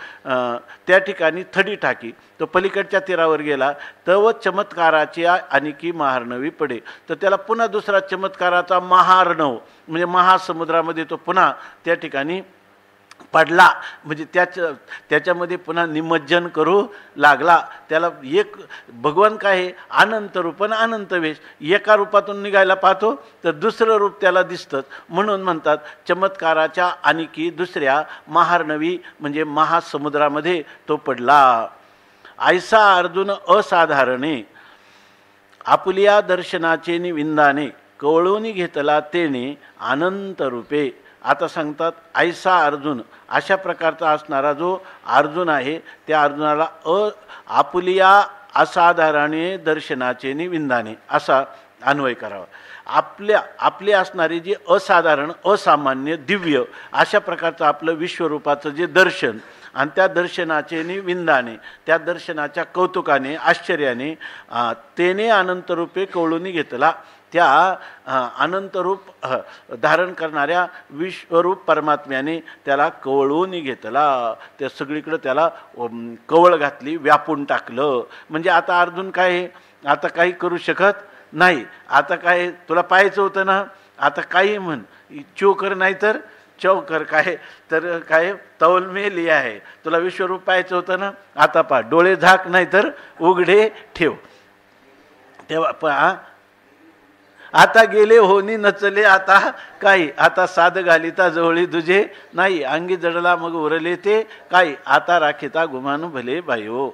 त्या ठिकाणी थडी टाकी, तो पलीकडच्या तीरावर गेला तर चमत्काराची आणखी महार्णवी पडे. तर त्याला पुन्हा दुसरा चमत्काराचा महार्णव म्हणजे महासमुद्रामध्ये तो पुन्हा त्या ठिकाणी पडला. म्हणजे त्याच्यामध्ये पुन्हा निमज्जन करू लागला. त्याला एक भगवान काय आहे, अनंत रूप आणि अनंत वेश. एका रूपातून निघायला पाहतो तर दुसरं रूप त्याला दिसतंच. म्हणून म्हणतात चमत्काराच्या आणखी दुसऱ्या महार्णवी म्हणजे महासमुद्रामध्ये तो पडला. ऐसा अर्जुन असाधारणे, आपुलिया दर्शनाचे निविंदाने, कवळून घेतला तेने अनंत रूपे. आता सांगतात ऐसा अर्जुन, अशा प्रकारचा असणारा जो अर्जुन आहे त्या अर्जुनाला आपुलिया असाधारणे दर्शनाचे निविंदाने असा अन्वय करावा. आपले असणारे जे असाधारण असामान्य दिव्य अशा प्रकारचं आपलं विश्वरूपाचं जे दर्शन आणि त्या दर्शनाचे निविंदाने, त्या दर्शनाच्या कौतुकाने आश्चर्याने तेने अनंतरूपे कवळून घेतला. त्या अनंतरूप धारण करणाऱ्या विश्वरूप परमात्म्याने त्याला कवळून घेतला. त्या सगळीकडं त्याला कवळ घातली, व्यापून टाकलं. म्हणजे आता अर्जुन काय, आता काही करू शकत नाही. आता काय तुला पाहायचं होतं ना, आता काही म्हण, चोकर नाही तर चौकर, काय तर काय तौलमेली आहे. तुला विश्वरूप पाहायचं होतं ना, आता पहा, डोळे झाक नाही तर उघडे ठेव. तेव्हा आता गेले होनी नचले आता काही, आता साध घालिता जवळी तुझे नाही, अंगी जडला मग उरले ते काही, आता राखिता गुमानु भले बायो.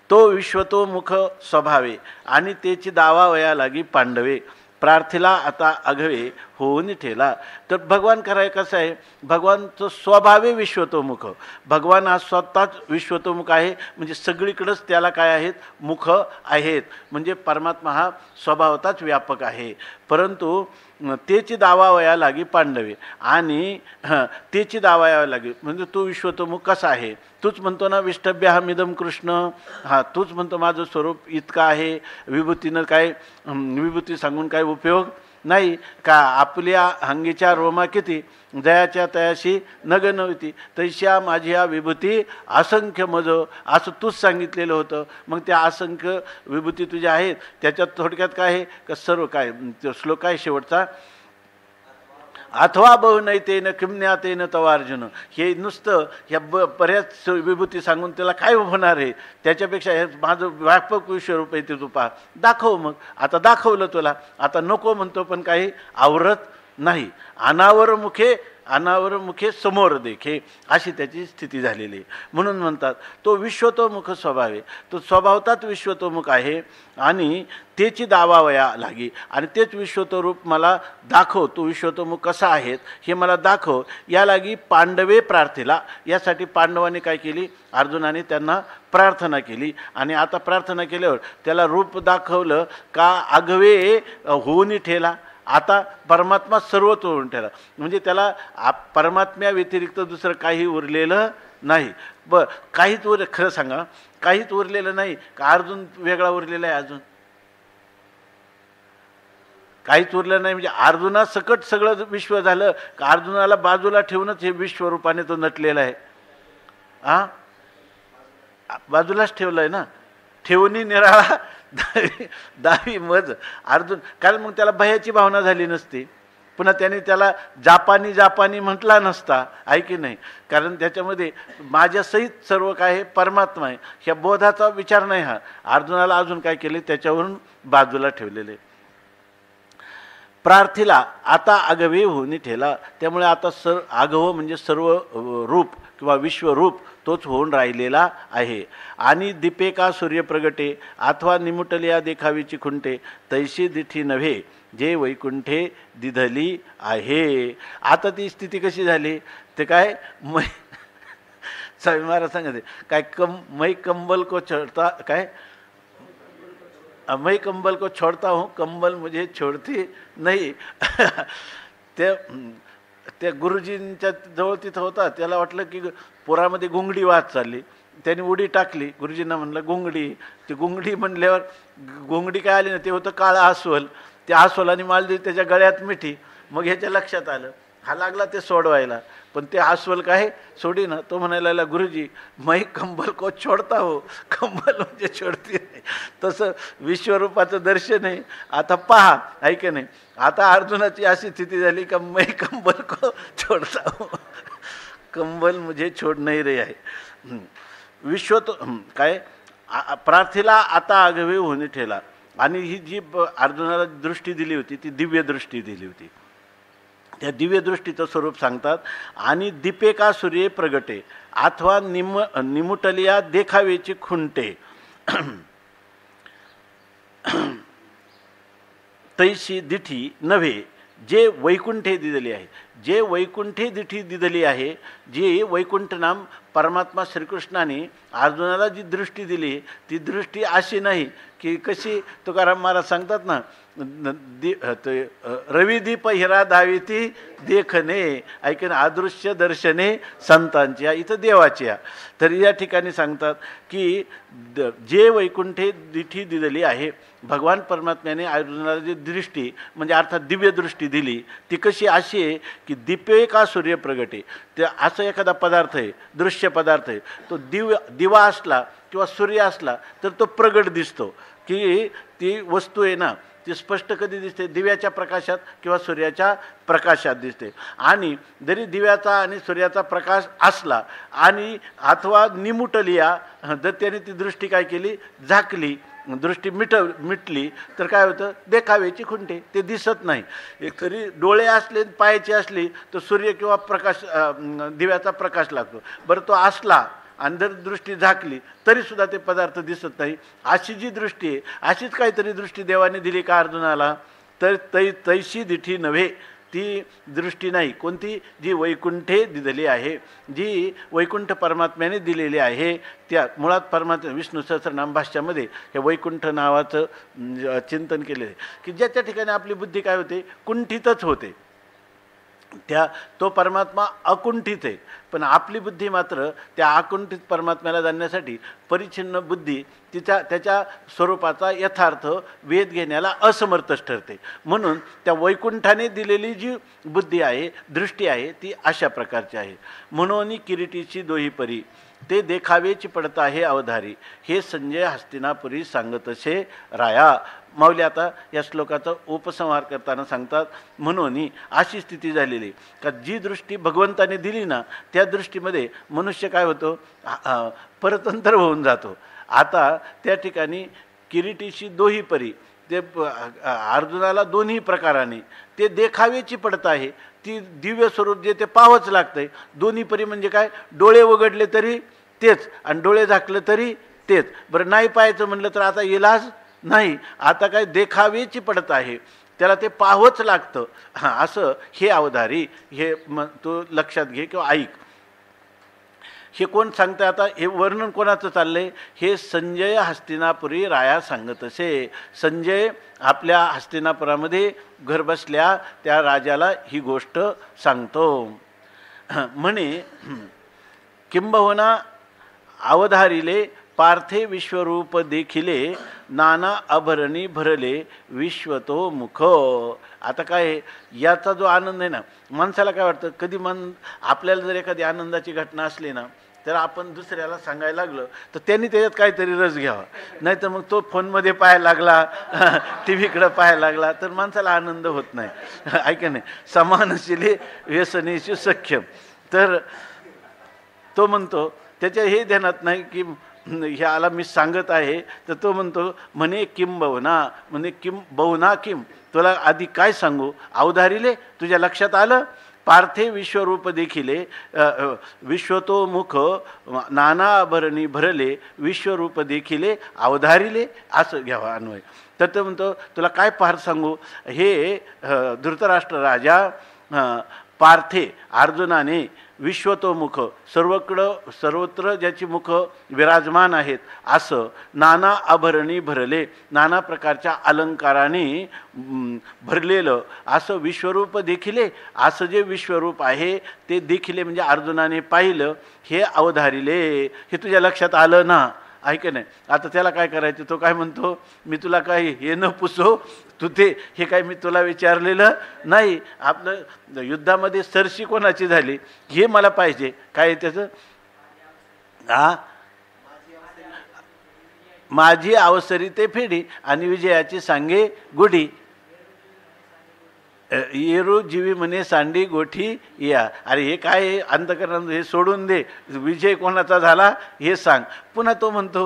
तो विश्वतो मुख स्वभावे आणि त्याची दावा वया लागी पांडवे, प्रार्थीला आता अघवे होऊन ठेला. तर भगवान कराय कसं आहे, भगवानचं स्वभावे विश्वतोमुख. भगवान हा स्वतःच विश्वतोमुख आहे, म्हणजे सगळीकडंच त्याला काय आहेत, मुख आहेत. म्हणजे परमात्मा हा स्वभावताच व्यापक आहे. परंतु तेची दावावया लागी पांडवे, आणि तेची दावाया लागी म्हणजे तू विश्वतोमुख कसा आहे. तूच म्हणतो ना विष्टभ्याहमिदम कृष्ण, हा तूच म्हणतो माझं स्वरूप इतकं आहे. विभूतीनं काय विभूती सांगून काय उपयोग नाही का. आपल्या हंगीच्या रोमा किती, दयाच्या तयाशी नग नव्हती, तैशा माझी हा विभूती असंख्य मज, असं तूच सांगितलेलं होतं. मग त्या असंख्य विभूती तुझ्या आहेत, त्याच्यात थोडक्यात काय आहे का सर्व काय श्लोक आहे शेवटचा, अथवा बहुनैतेन किम्यातेन तवार्जुन. हे नुसतं ह्या बऱ्याच विभूती सांगून त्याला काय होणार आहे. त्याच्यापेक्षा हे माझं व्यापक विश्वरूप आहे ते तू पहा, दाखव. मग आता दाखवलं तुला, आता नको म्हणतो पण काही आवरत नाही. अनावर मुखे समोर देखे, अशी त्याची स्थिती झालेली. म्हणून म्हणतात तो विश्वतोमुख स्वभाव आहे. तो स्वभावतात विश्वतोमुख आहे आणि त्याची दावावया लागी, आणि तेच विश्वतोरूप मला दाखव. तू विश्वतोमुख कसा आहेत हे मला दाखव. या लागी पांडवे प्रार्थेला. यासाठी पांडवांनी काय केली, अर्जुनाने त्यांना प्रार्थना केली. आणि आता प्रार्थना केल्यावर त्याला रूप दाखवलं का आगवे होऊन ठेला. आता परमात्मा सर्वच होऊन ठेला, म्हणजे त्याला परमात्म्या व्यतिरिक्त दुसरं काही उरलेलं नाही. काहीच खरं सांगा, काहीच उरलेलं नाही का. अर्जुन वेगळा उरलेला आहे, अजून काहीच उरलं नाही. म्हणजे अर्जुना सकट सगळं विश्व झालं का. अर्जुनाला बाजूला ठेवूनच हे विश्वरूपाने तो नटलेला आहे. बाजूलाच ठेवलं आहे ना, ठेवणी निराळा दावी मज अर्जुन. कारण मग त्याला भयाची भावना झाली नसती, पुन्हा त्याने त्याला जापानी म्हटला नसता, आहे की नाही. कारण त्याच्यामध्ये माझ्यासहित सर्व काय आहे परमात्मा आहे, ह्या बोधाचा विचार नाही. हा अर्जुनाला अजून काय केले, त्याच्यावरून बाजूला ठेवलेले. प्रार्थीला आता आगवे होऊन ठेला. त्यामुळे आता आगव म्हणजे सर्व रूप किंवा विश्वरूप तोच होऊन राहिलेला आहे. आणि दीपेका सूर्य प्रगटे, अथवा निमुटलिया देखावीची खुंटे, तैशी दिठी नव्हे जे वैकुंठे दिधली आहे. आता ती स्थिती कशी झाली ते काय, स्वामी महाराज सांगते काय, मै कंबल को छोड़ता, काय मैं कंबल को छोड़ता हूँ, कंबल मुझे छोड़ती नाही. त्या गुरुजींच्या जवळ तिथं होता, त्याला वाटलं की पुरामध्ये गुंगडी वाहत चालली. त्याने उडी टाकली. गुरुजींना म्हणलं गुंगडी. ती गुंगडी म्हणल्यावर गुंगडी काय आली ना, ते होतं काळं अस्वल. त्या अस्वलाने माल दिली, त्याच्या गळ्यात मिठी. मग ह्याच्या लक्षात आलं, हा लागला ते सोडवायला, पण ते अस्वल काय सोडी ना. तो म्हणायला लागला गुरुजी मै कंबल को छोडता हो, कंबल म्हणजे छोडती नाही. तसं विश्वरूपाचं दर्शन आहे. आता पहा, ऐक नाही. आता अर्जुनाची अशी स्थिती झाली का मै कंबल को छोडता हो, कंबल मुझे छोड नाही रे आहे. काय प्रार्थीला आता आगवे होणे ठेला. आणि ही जी अर्जुनाला दृष्टी दिली होती ती दिव्य दृष्टी दिली होती. त्या दिव्य दृष्टीचं स्वरूप सांगतात. आणि दीपेका सूर्य प्रगटे, अथवा निमुटलिया देखावेची खुंटे, तैशी दिठी नव्हे जे वैकुंठे दिदली आहे. जे वैकुंठे दिठी दिदली आहे, जे वैकुंठ नाम परमात्मा श्रीकृष्णाने अर्जुनाला जी दृष्टी दिली, ती दृष्टी अशी नाही की कशी तुकाराम महाराज सांगतात ना, रविदीप हिरा दाविती देखणे, ऐकन अदृश्य दर्शने संतांच्या, इथं देवाच्या. तर या ठिकाणी सांगतात की जे वैकुंठे दिठी दिदली आहे, भगवान परमात्म्याने अर्जुनाला जी दृष्टी म्हणजे अर्थात दिव्य दृष्टी दिली, ती कशी अशी आहे की दीपे का सूर्य प्रगटे. ते असं एखादा पदार्थ आहे, दृश्य पदार्थ आहे, तो दिवा असला किंवा सूर्य असला तर तो प्रगट दिसतो. की ती वस्तू आहे ना, ती स्पष्ट कधी दिसते, दिव्याच्या प्रकाशात किंवा सूर्याच्या प्रकाशात दिसते. आणि जरी दिव्याचा आणि सूर्याचा प्रकाश असला आणि अथवा निमुटलिया, जर त्याने ती दृष्टी काय केली, झाकली, दृष्टी मिटली, तर काय होतं, देखावेची खुंटे, ते दिसत नाही. एक तरी डोळे असले पायाचे असली तर सूर्य किंवा प्रकाश दिव्याचा प्रकाश लागतो. बरं तो असला आणि जर दृष्टी झाकली तरीसुद्धा ते पदार्थ दिसत नाही. अशी जी दृष्टी आहे, अशीच काहीतरी दृष्टी देवाने दिली का अर्जुनाला, तर तैशी दिठी नव्हे, ती दृष्टी नाही. कोणती? जी वैकुंठे दिलेली आहे, जी वैकुंठ परमात्म्याने दिलेली आहे. त्या मुळात परमात्मा विष्णू सहस्रनाम भाष्यामध्ये हे वैकुंठ नावाचं चिंतन केलेलं आहे की ज्याच्या ठिकाणी आपली बुद्धी काय होते? कुंठितच होते. तो परमात्मा अकुंठित आहे, पण आपली बुद्धी मात्र त्या अकुंठित परमात्म्याला जाणण्यासाठी परिच्छिन्न बुद्धी त्याच्या स्वरूपाचा यथार्थ वेध घेण्याला असमर्थच ठरते. म्हणून त्या वैकुंठाने दिलेली जी बुद्धी आहे, दृष्टी आहे, ती अशा प्रकारची आहे. म्हणून किरीटीची दोही परी ते देखावेची पडता हे अवधारी, हे संजय हस्तिनापुरी सांगतसे राया. माऊली आता या श्लोकाचा उपसंहार करताना सांगतात, म्हणून अशी स्थिती झालेली का जी दृष्टी भगवंताने दिली ना, त्या दृष्टीमध्ये मनुष्य काय होतो? परतंत्र होऊन जातो. आता त्या ठिकाणी किरीटीची दोही परी, ते अर्जुनाला दोन्ही प्रकाराने ते देखावेची पडत आहे. ती दिव्य स्वरूप जे ते पाहावंच लागतंय. दोन्ही परी म्हणजे काय? डोळे उघडले तरी तेच आणि डोळे झाकले तरी तेच. बरं, नाही पाहायचं म्हणलं तर आता इलाज नाही. आता काय? देखावेची पडत आहे, त्याला ते पाहावंच लागतं. असं हे अवधारी, हे तू लक्षात घे किंवा ऐक. हे कोण सांगतं? आता हे वर्णन कोणाचं चाललंय? हे संजय हस्तिनापुरी राया सांगत असे. संजय आपल्या हस्तिनापुरामध्ये घर बसल्या त्या राजाला ही गोष्ट सांगतो. म्हणे, किंबहुना अवधारिले पार्थे विश्वरूप देखिले, नाना अभरणी भरले विश्वतो मुख. आता काय? याचा जो आनंद आहे ना, माणसाला काय वाटतं? कधी आपल्याला जर एखादी आनंदाची घटना असली ना, तर आपण दुसऱ्याला सांगायला लागलं तर त्यांनी त्याच्यात काहीतरी रस घ्यावा. नाहीतर मग तो फोनमध्ये पाहायला लागला, टी व्हीकडं पाहायला लागला, तर माणसाला आनंद होत नाही. ऐका नाही, समानशिले व्यसनेशी सख्य. तर तो म्हणतो, त्याच्या हे ध्यानात नाही की ह्याला मी सांगत आहे, तर तो म्हणतो, म्हणे किंबहुना, म्हणे किंबहुना किम, तुला आधी काय सांगू? अवधारिले, तुझ्या लक्षात आलं? पार्थे विश्वरूप देखिले, विश्वतो मुख नाना आभरणी भरले विश्वरूप देखिले अवधारिले, असं घ्यावा अन्वय. तर तो म्हणतो, तुला काय पार्थ सांगू? हे धृतराष्ट्र राजा पार्थे, अर्जुनाने विश्वतोमुख, सर्वत्र ज्याची मुख विराजमान आहेत, असं नाना आभरणी भरले, नाना प्रकारच्या अलंकाराने भरलेलं असं विश्वरूप देखिले, असं जे विश्वरूप आहे ते देखिले म्हणजे अर्जुनाने पाहिलं, हे अवधारिले, हे तुझ्या लक्षात आलं ना? ऐक नाही. आता त्याला काय करायचं? तो काय म्हणतो, मी तुला काही हे न पुसो, तू ते हे काय मी तुला विचारलेलं नाही. आपलं युद्धामध्ये सरशी कोणाची झाली हे मला पाहिजे. काय त्याचं? माझी अवसरी ते फेडी आणि विजयाची सांगे गुढी. येरू जीवी म्हणे सांडी गोठी या. अरे हे काय? अंतकरण हे सोडून दे, विजय कोणाचा झाला हे सांग. पुन्हा तो म्हणतो,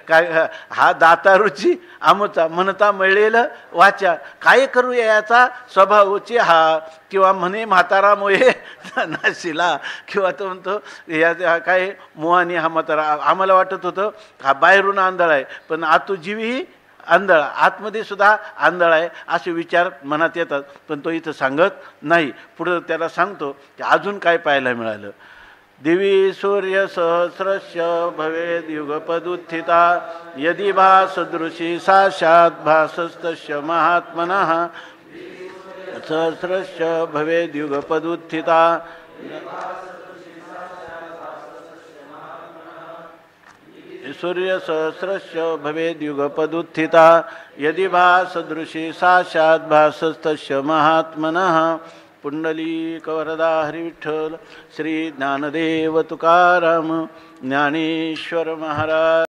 काय हा दातारूची आमचा म्हणता मिळेल वाचा, काय करू याचा स्वभावची हा, किंवा म्हणे म्हातारामुळे नाशिला, किंवा तो म्हणतो या काय मोहानी हा म्हातारा. आम्हाला वाटत होतं हा बाहेरून आंधळ आहे, पण आतू जीवी आंधळ, आतमध्ये सुद्धा आंधळ आहे, असे विचार मनात येतात. पण तो इथं सांगत नाही. पुढं त्याला सांगतो की अजून काय पाहायला मिळालं. दिवी सूर्य सहस्रश भवेद युगपदुत्थिता, यदि भासदृशी साक्षात भासस्तस्य महात्मनः, सहस्रश भवेद युगपदुत्थिता, सूर्य सहस्रस्य भवेद युगपदुत्थिता, यदि भासदृशी साक्षात भासस्तस्य महात्मनः. पुंडलीक वरदा हरिविठ्ठल श्री ज्ञानदेव तुकाराम ज्ञानेश्वर महाराज.